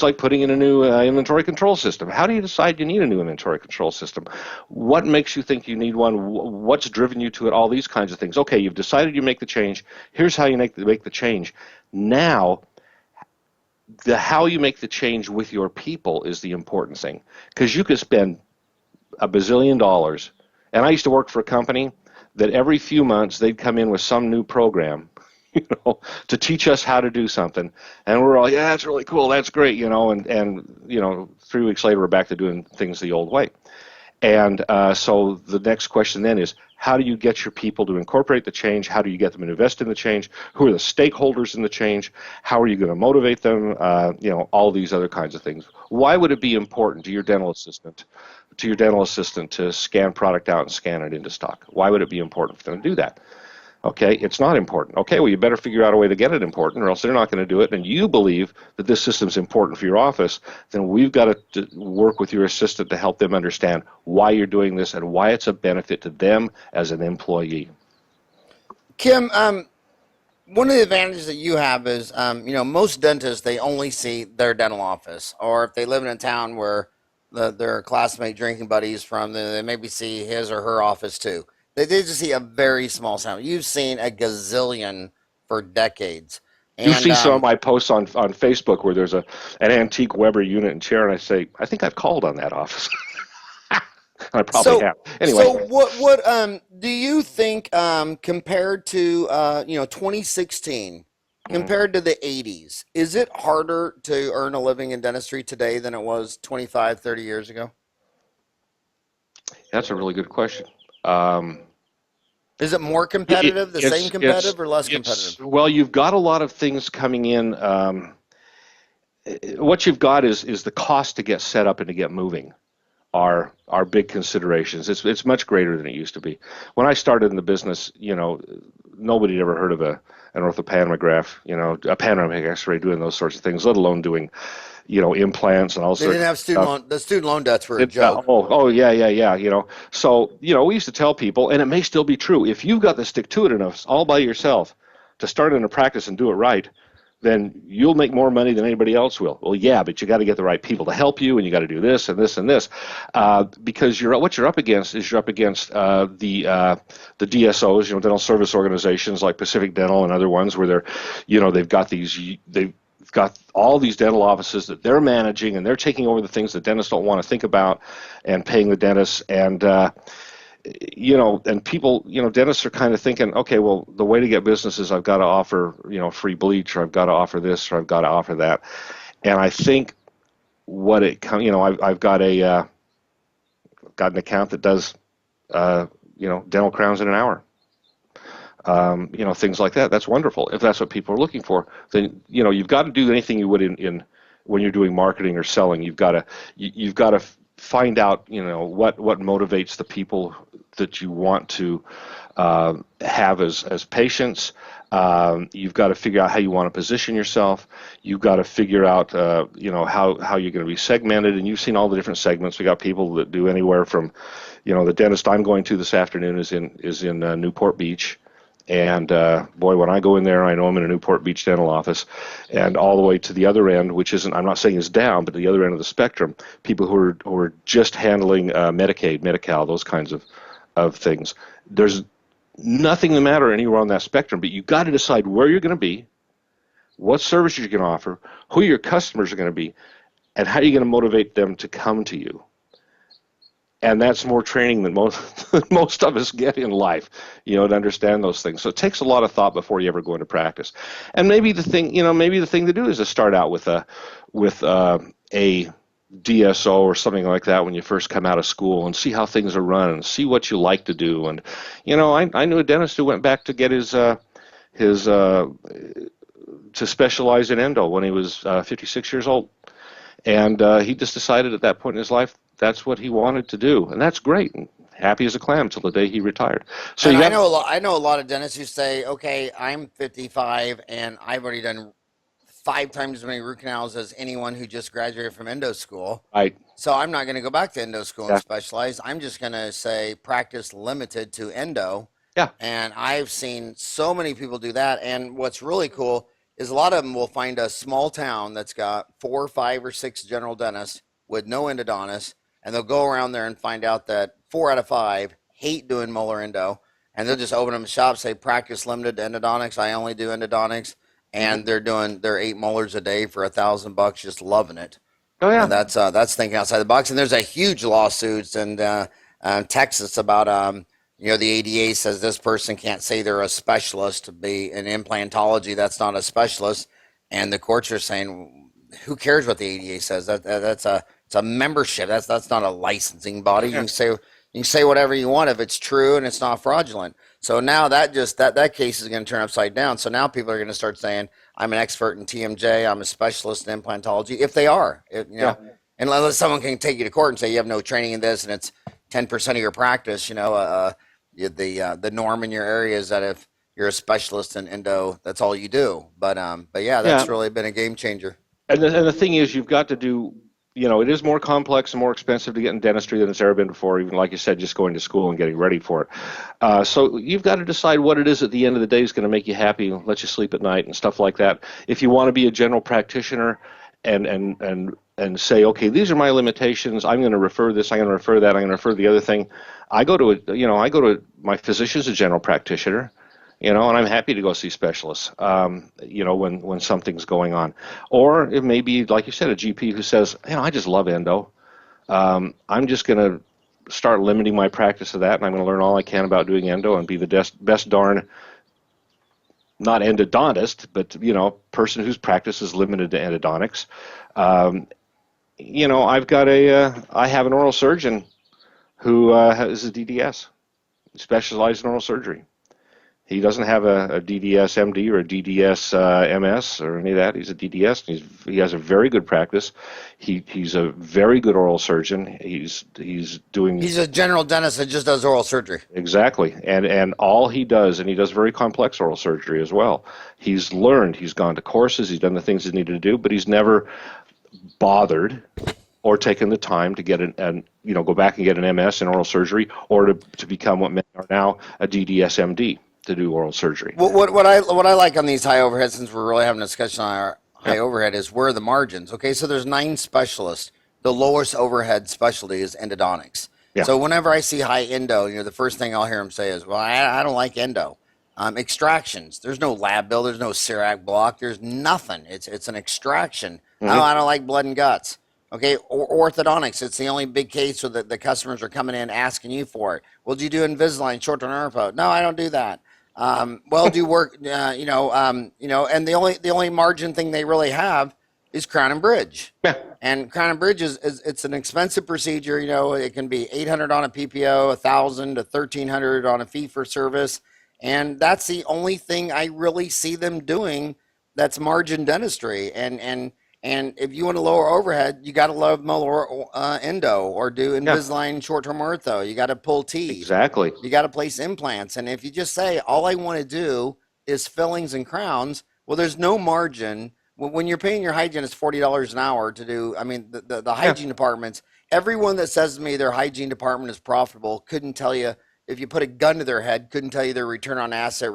like putting in a new inventory control system. How do you decide you need a new inventory control system? What makes you think you need one? What's driven you to it? All these kinds of things. Okay, you've decided you make the change. Here's how you make the change. Now, how you make the change with your people is the important thing, because you could spend $1 bazillion. And I used to work for a company that every few months they'd come in with some new program, to teach us how to do something, and we're all, "Yeah, that's really cool, that's great," and 3 weeks later we're back to doing things the old way. And so the next question then is, how do you get your people to incorporate the change? How do you get them to invest in the change? Who are the stakeholders in the change? How are you going to motivate them? All these other kinds of things. Why would it be important to your dental assistant to scan product out and scan it into stock? Why would it be important for them to do that? Okay, it's not important. Okay, well, you better figure out a way to get it important, or else they're not going to do it. And you believe that this system's important for your office, then we've got to work with your assistant to help them understand why you're doing this and why it's a benefit to them as an employee. Kim, one of the advantages that you have is, most dentists, they only see their dental office, or if they live in a town where their classmate drinking buddies from, they maybe see his or her office too. They just see a very small sample. You've seen a gazillion for decades. You see some of my posts on Facebook where there's an antique Weber unit and chair, and I say, "I think I've called on that office." I probably have. Anyway. So what do you think, compared to 2016, compared to the 80s, is it harder to earn a living in dentistry today than it was 25, 30 years ago? That's a really good question. Is it more competitive, the same competitive, or less it's competitive? well, you've got a lot of things coming in. What you've got is the cost to get set up and to get moving are big considerations. It's much greater than it used to be. When I started in the business, nobody had ever heard of an orthopanorgraph, a panoramic X-ray, doing those sorts of things, let alone doing, implants and all They sorts didn't of have student stuff. loan. The student loan debts were a joke. Yeah. So, we used to tell people, and it may still be true, if you've got to stick to it enough all by yourself to start in a practice and do it right, then you'll make more money than anybody else will. Well, yeah, but you got to get the right people to help you, and you got to do this and this and this, because what you're up against is the DSOs, dental service organizations like Pacific Dental and other ones, where they've got all these dental offices that they're managing, and they're taking over the things that dentists don't want to think about, and paying the dentists. And and people, dentists are kind of thinking, okay, well, the way to get business is I've got to offer, free bleach, or I've got to offer this, or I've got to offer that. And I think I've got got an account that does, dental crowns in an hour. Things like that. That's wonderful. If that's what people are looking for, then you've got to do anything you would in when you're doing marketing or selling. You've got to find out what motivates the people that you want to have as patients. You've got to figure out how you want to position yourself. You've got to figure out how you're going to be segmented. And you've seen all the different segments. We got people that do anywhere from, the dentist I'm going to this afternoon is in Newport Beach. And boy, when I go in there, I know I'm in a Newport Beach dental office, and all the way to the other end, which isn't, I'm not saying is down, but the other end of the spectrum, people who are just handling Medicaid, Medi-Cal, those kinds of things. There's nothing the matter anywhere on that spectrum, but you've got to decide where you're going to be, what services you're going to offer, who your customers are going to be, and how you're going to motivate them to come to you. And that's more training than most of us get in life, to understand those things. So it takes a lot of thought before you ever go into practice. And maybe the thing to do is to start out with a DSO or something like that when you first come out of school, and see how things are run, and see what you like to do. And I knew a dentist who went back to get his to specialize in endo when he was 56 years old, and he just decided at that point in his life that's what he wanted to do, and that's great. And happy as a clam till the day he retired. So And I know a lot of dentists who say, okay, I'm 55 and I've already done 5 times as many root canals as anyone who just graduated from endo school. right, So I'm not going to go back to endo school and yeah, specialize. I'm just going to say practice limited to endo. yeah, And I've seen so many people do that. And what's really cool is a lot of them will find a small town that's got 4, 5, or 6 general dentists with no endodontists, and they'll go around there and find out that 4 out of 5 hate doing molar endo, and they'll just open them a shop, say practice limited to endodontics. I only do endodontics, and they're doing their 8 molars a day for $1,000, just loving it. oh And yeah, that's thinking outside the box. And there's a huge lawsuits in Texas about the ADA says this person can't say they're a specialist to be in implantology. That's not a specialist, and the courts are saying, who cares what the ADA says? It's a membership. That's not a licensing body. yeah, You can say whatever you want if it's true and it's not fraudulent. So now that case is going to turn upside down. So now people are going to start saying, I'm an expert in TMJ, I'm a specialist in implantology, if they are. yeah. Unless someone can take you to court and say you have no training in this and it's 10% of your practice. The norm in your area is that if you're a specialist in endo, that's all you do. But yeah, Yeah. that's really been a game changer. And the thing is, you've got to do, it is more complex and more expensive to get in dentistry than it's ever been before, even like you said, just going to school and getting ready for it. So you've got to decide what it is at the end of the day is going to make you happy, let you sleep at night and stuff like that. If you want to be a general practitioner and say, okay, these are my limitations, I'm going to refer this, I'm going to refer that, I'm going to refer the other thing. I go to my physician's a general practitioner. And I'm happy to go see specialists, when something's going on. Or it may be, like you said, a GP who says, I just love endo. I'm just going to start limiting my practice to that, and I'm going to learn all I can about doing endo and be the best darn, not endodontist, but, person whose practice is limited to endodontics. I have an oral surgeon who is a DDS, specialized in oral surgery. He doesn't have a DDS MD or a DDS MS or any of that. He's a DDS. And he has a very good practice. He's a very good oral surgeon. He's doing. He's a general dentist that just does oral surgery. Exactly, and all he does, and he does very complex oral surgery as well. He's learned. He's gone to courses. He's done the things he needed to do, but he's never bothered or taken the time to get go back and get an MS in oral surgery, or to become what many are now, a DDS MD, to do oral surgery. What I like on these high overhead, since we're really having a discussion on our high overhead, is where are the margins? Okay, so there's 9 specialists. The lowest overhead specialty is endodontics. Yeah. So whenever I see high endo, the first thing I'll hear them say is, well, I don't like endo. Extractions. There's no lab bill. There's no CERAC block. There's nothing. It's an extraction. Mm-hmm. No, I don't like blood and guts. Okay, orthodontics, it's the only big case where the customers are coming in asking you for it. Well, do you do Invisalign, short-term ortho? No, I don't do that. Well, do you work, and the only margin thing they really have is crown and bridge. Yeah. And crown and bridge it's an expensive procedure. It can be $800 on a PPO, $1,000 to $1,300 on a fee for service, and that's the only thing I really see them doing that's margin dentistry. And if you want to lower overhead, you got to love lower endo or do Invisalign short-term ortho. You got to pull teeth. Exactly. You got to place implants. And if you just say, all I want to do is fillings and crowns, well, there's no margin. When you're paying your hygienist $40 an hour to do, the hygiene departments, everyone that says to me their hygiene department is profitable couldn't tell you, if you put a gun to their head, couldn't tell you their return on asset,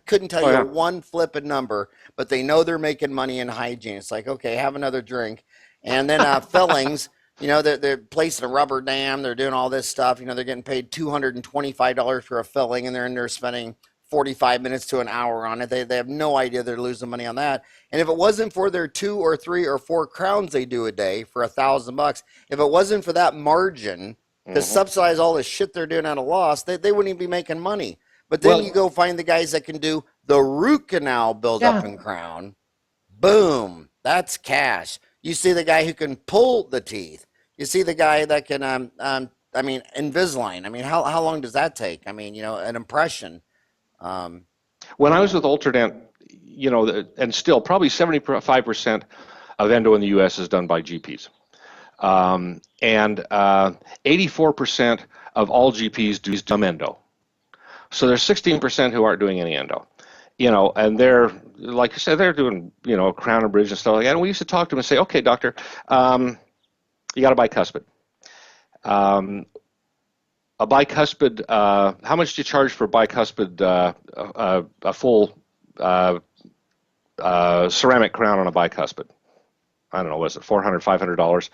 couldn't tell you one flipping number, but they know they're making money in hygiene. It's like, okay, have another drink. And then fillings, they're placing a rubber dam, they're doing all this stuff, they're getting paid $225 for a filling, and they're in there spending 45 minutes to an hour on it. They have no idea they're losing money on that. And if it wasn't for their 2 or 3 or 4 crowns they do a day for $1,000, if it wasn't for that margin to subsidize all the shit they're doing at a loss, they wouldn't even be making money. But then you go find the guys that can do the root canal build up and crown. Boom, that's cash. You see the guy who can pull the teeth. You see the guy that can, Invisalign. How long does that take? An impression. When I was with Ultradent, and still probably 75% of endo in the U.S. is done by GPs. And 84% of all GPs do some endo. So there's 16% who aren't doing any endo. And they're, like I said, they're doing, crown and bridge and stuff like that. And we used to talk to them and say, okay, doctor, you got a bicuspid. A bicuspid, how much do you charge for bicuspid, a full ceramic crown on a bicuspid? I don't know, was it $400, $500?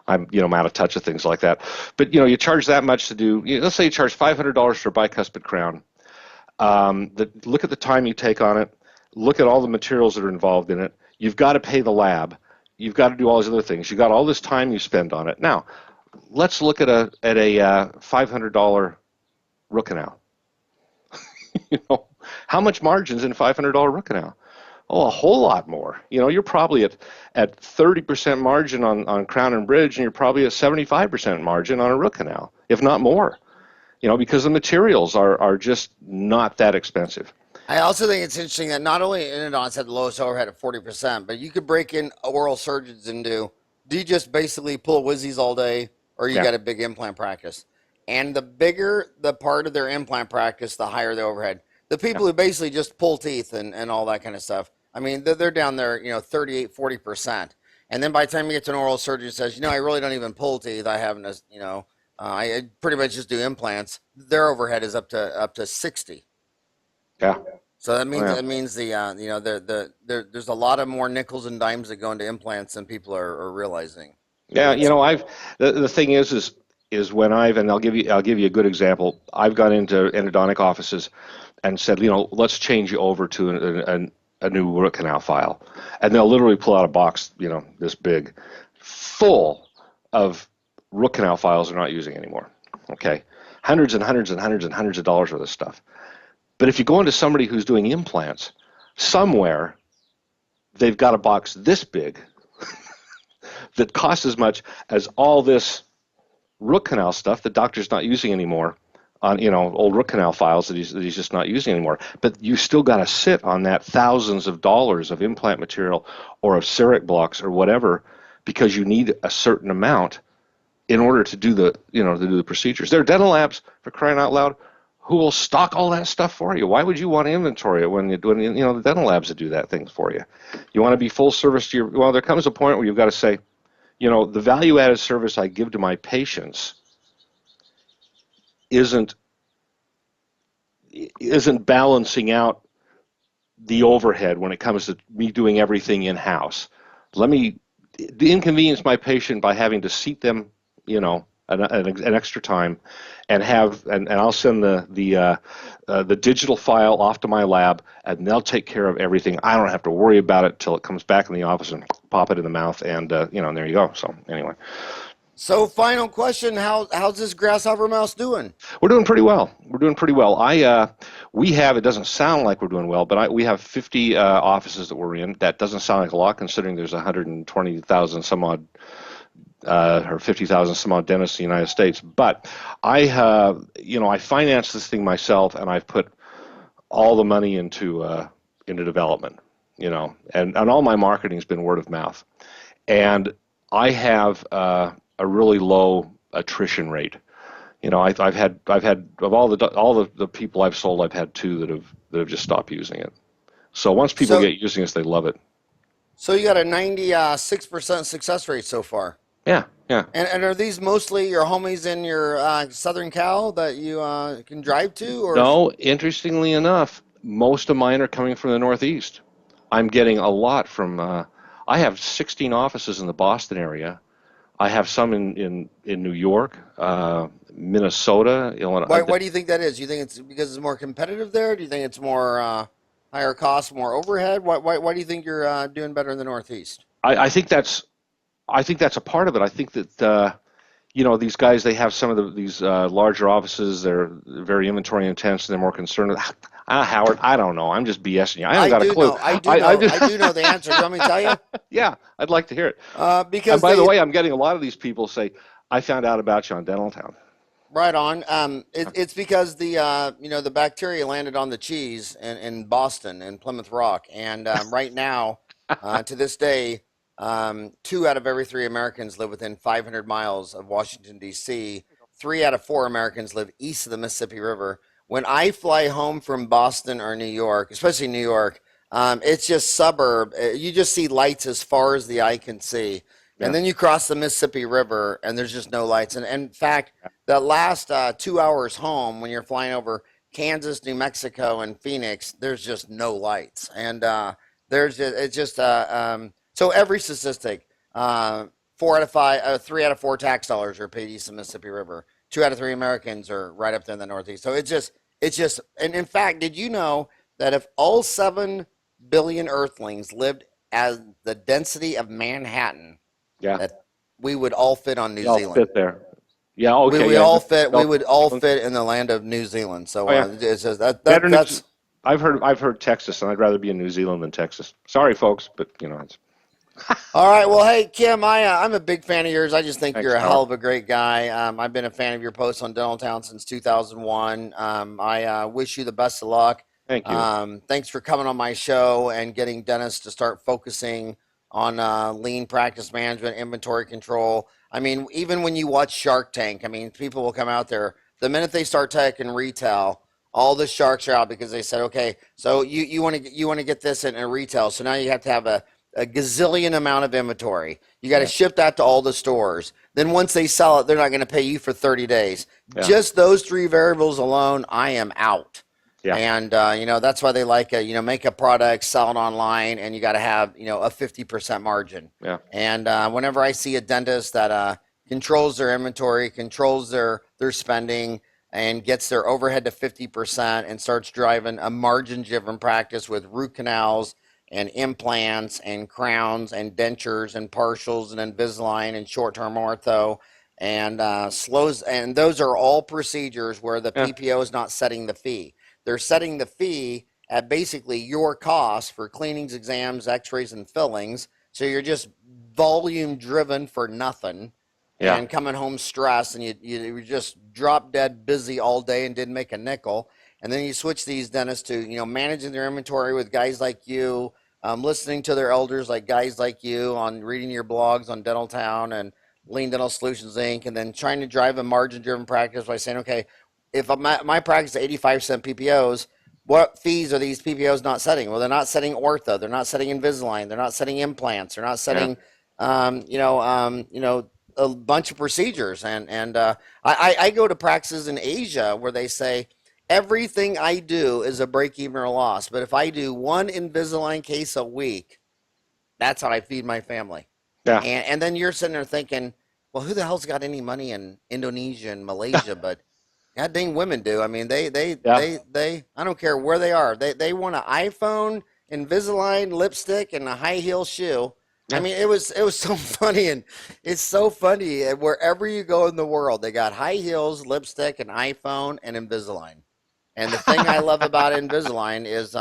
I'm out of touch with things like that. But you charge that much to do. Let's say you charge $500 for a bicuspid crown. Look at the time you take on it. Look at all the materials that are involved in it. You've got to pay the lab. You've got to do all these other things. You've got all this time you spend on it. Now, let's look at a $500 root canal. How much margin's in a $500 root canal? Oh, a whole lot more. You're probably at 30% margin on crown and bridge, and you're probably at 75% margin on a root canal, if not more. Because the materials are just not that expensive. I also think it's interesting that not only endodontists have the lowest overhead at 40%, but you could break in oral surgeons and do you just basically pull whizzies all day, or you got a big implant practice? And the bigger the part of their implant practice, the higher the overhead. The people who basically just pull teeth and all that kind of stuff, they're down there, 38, 40%. And then by the time you get to an oral surgeon who says, I really don't even pull teeth. I haven't, I pretty much just do implants. Their overhead is up to 60. Yeah. So that means there's a lot of more nickels and dimes that go into implants than people are realizing. Yeah, the thing is when I'll give you a good example. I've gone into endodontic offices and said, let's change you over to a new root canal file, and they'll literally pull out a box, this big, full of root canal files they're not using anymore. Okay, hundreds and hundreds and hundreds and hundreds of dollars worth of stuff. But if you go into somebody who's doing implants, somewhere they've got a box this big that costs as much as all this root canal stuff the doctor's not using anymore on old root canal files that he's just not using anymore. But you still got to sit on that thousands of dollars of implant material or of CEREC blocks or whatever, because you need a certain amount in order to do the procedures. There are dental labs, for crying out loud, who will stock all that stuff for you. Why would you want to inventory it when the dental labs that do that things for you? You want to be full service to your. Well, there comes a point where you've got to say, the value added service I give to my patients isn't balancing out the overhead when it comes to me doing everything in house. Let me inconvenience my patient by having to seat them, an extra time, and I'll send the digital file off to my lab, and they'll take care of everything. I don't have to worry about it till it comes back in the office and pop it in the mouth, and and there you go. So anyway. So final question, how's this Grasshopper Mouse doing? We're doing pretty well. We have, it doesn't sound like we're doing well, but we have 50 offices that we're in. That doesn't sound like a lot considering there's 120,000 some odd or 50,000 some odd dentists in the United States. But I financed this thing myself, and I've put all the money into development, and all my marketing has been word of mouth. And I have a really low attrition rate. I've had of all the people I've sold, I've had two that have just stopped using it. So once people get using us, they love it. So you got a 96% success rate so far. Yeah. And are these mostly your homies in your Southern Cal that you can drive to? Or no, interestingly enough, most of mine are coming from the Northeast. I'm getting a lot from. I have 16 offices in the Boston area. I have some in New York, Minnesota, Illinois. Why do you think that is? Do you think it's because it's more competitive there? Do you think it's more higher cost, more overhead? Why do you think you're doing better in the Northeast? I think that's a part of it. I think that these guys, they have some of these larger offices. They're very inventory intense, and they're more concerned. Howard, I don't know. I'm just BSing you. I haven't got a clue. I do know the answer. Do you want me to tell you? Yeah, I'd like to hear it. Because and by the way, I'm getting a lot of these people say, "I found out about you on Dental Town." Right on. It's because the bacteria landed on the cheese in Boston and Plymouth Rock, and right now, to this day, 2 out of every 3 Americans live within 500 miles of Washington, D.C. 3 out of 4 Americans live east of the Mississippi River. When I fly home from Boston or New York, especially New York, it's just suburb. You just see lights as far as the eye can see. Yeah. And then you cross the Mississippi River, and there's just no lights. And in fact, the last 2 hours home, when you're flying over Kansas, New Mexico, and Phoenix, there's just no lights. And so every statistic, 4 out of 5, 3 out of 4 tax dollars are paid east of the Mississippi River. 2 out of 3 Americans are right up there in the Northeast. So it's just, and in fact, did you know that if all 7 billion Earthlings lived as the density of Manhattan, that we would all fit on New Zealand? Fit there. Yeah. Okay. We all fit. We would all fit in the land of New Zealand. So it's just that's. I've heard Texas, and I'd rather be in New Zealand than Texas. Sorry, folks, but it's. All right. Well, hey, Kim, I'm a big fan of yours. I just think you're a Howard. hell of a great guy. I've been a fan of your posts on Dental Town since 2001. I wish you the best of luck. Thank you. Thanks for coming on my show and getting dentists to start focusing on lean practice management, inventory control. I mean, even when you watch Shark Tank, I mean, people will come out there. The minute they start taking retail, all the sharks are out because they said, okay, so you want to get this in retail. So now you have to have a gazillion amount of inventory. You got to ship that to all the stores. Then once they sell it, they're not going to pay you for 30 days. Yeah. Just those 3 variables alone, I am out. Yeah. And, that's why they like, make a product, sell it online, and you got to have, a 50% margin. Yeah. And whenever I see a dentist that controls their inventory, controls their spending, and gets their overhead to 50% and starts driving a margin-driven practice with root canals and implants and crowns and dentures and partials and Invisalign and short-term ortho and slows, and those are all procedures where the PPO is not setting the fee. They're setting the fee at basically your cost for cleanings, exams, x-rays, and fillings. So you're just volume driven for nothing. Yeah. and coming home stressed, and you were just drop dead busy all day and didn't make a nickel. And then you switch these dentists to, managing their inventory with guys like you, listening to their elders like guys like you, on reading your blogs on Dental Town and Lean Dental Solutions Inc., and then trying to drive a margin-driven practice by saying, okay, if my practice is 85% PPOs, what fees are these PPOs not setting? Well, they're not setting ortho, they're not setting Invisalign, they're not setting implants, they're not setting, a bunch of procedures. And I go to practices in Asia where they say everything I do is a break even or loss, but if I do one Invisalign case a week, that's how I feed my family. Yeah. And then you're sitting there thinking, well, who the hell's got any money in Indonesia and Malaysia? But God dang, women do. I mean, they I don't care where they are. They want an iPhone, Invisalign, lipstick, and a high heel shoe. Yeah. I mean, it was so funny, and it's so funny. Wherever you go in the world, they got high heels, lipstick, an iPhone, and Invisalign. And the thing I love about Invisalign is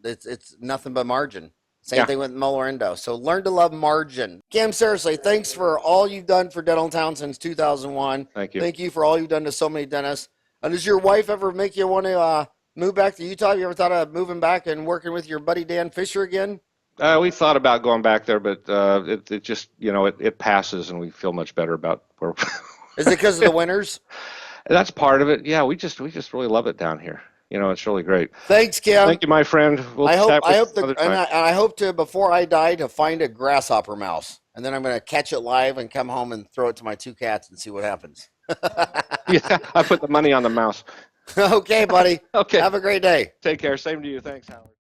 it's nothing but margin. Same thing with molar endo. So learn to love margin. Kim, seriously, thanks for all you've done for Dental Town since 2001. Thank you. Thank you for all you've done to so many dentists. And does your wife ever make you want to move back to Utah? You ever thought of moving back and working with your buddy Dan Fisher again? We thought about going back there, but it just, it passes, and we feel much better about where. Is it because of the winters? That's part of it. Yeah, we just really love it down here. It's really great. Thanks, Kim. Thank you, my friend. I hope to, before I die, to find a grasshopper mouse, and then I'm going to catch it live and come home and throw it to my 2 cats and see what happens. Yeah, I put the money on the mouse. Okay, buddy. Okay. Have a great day. Take care. Same to you. Thanks, Howard.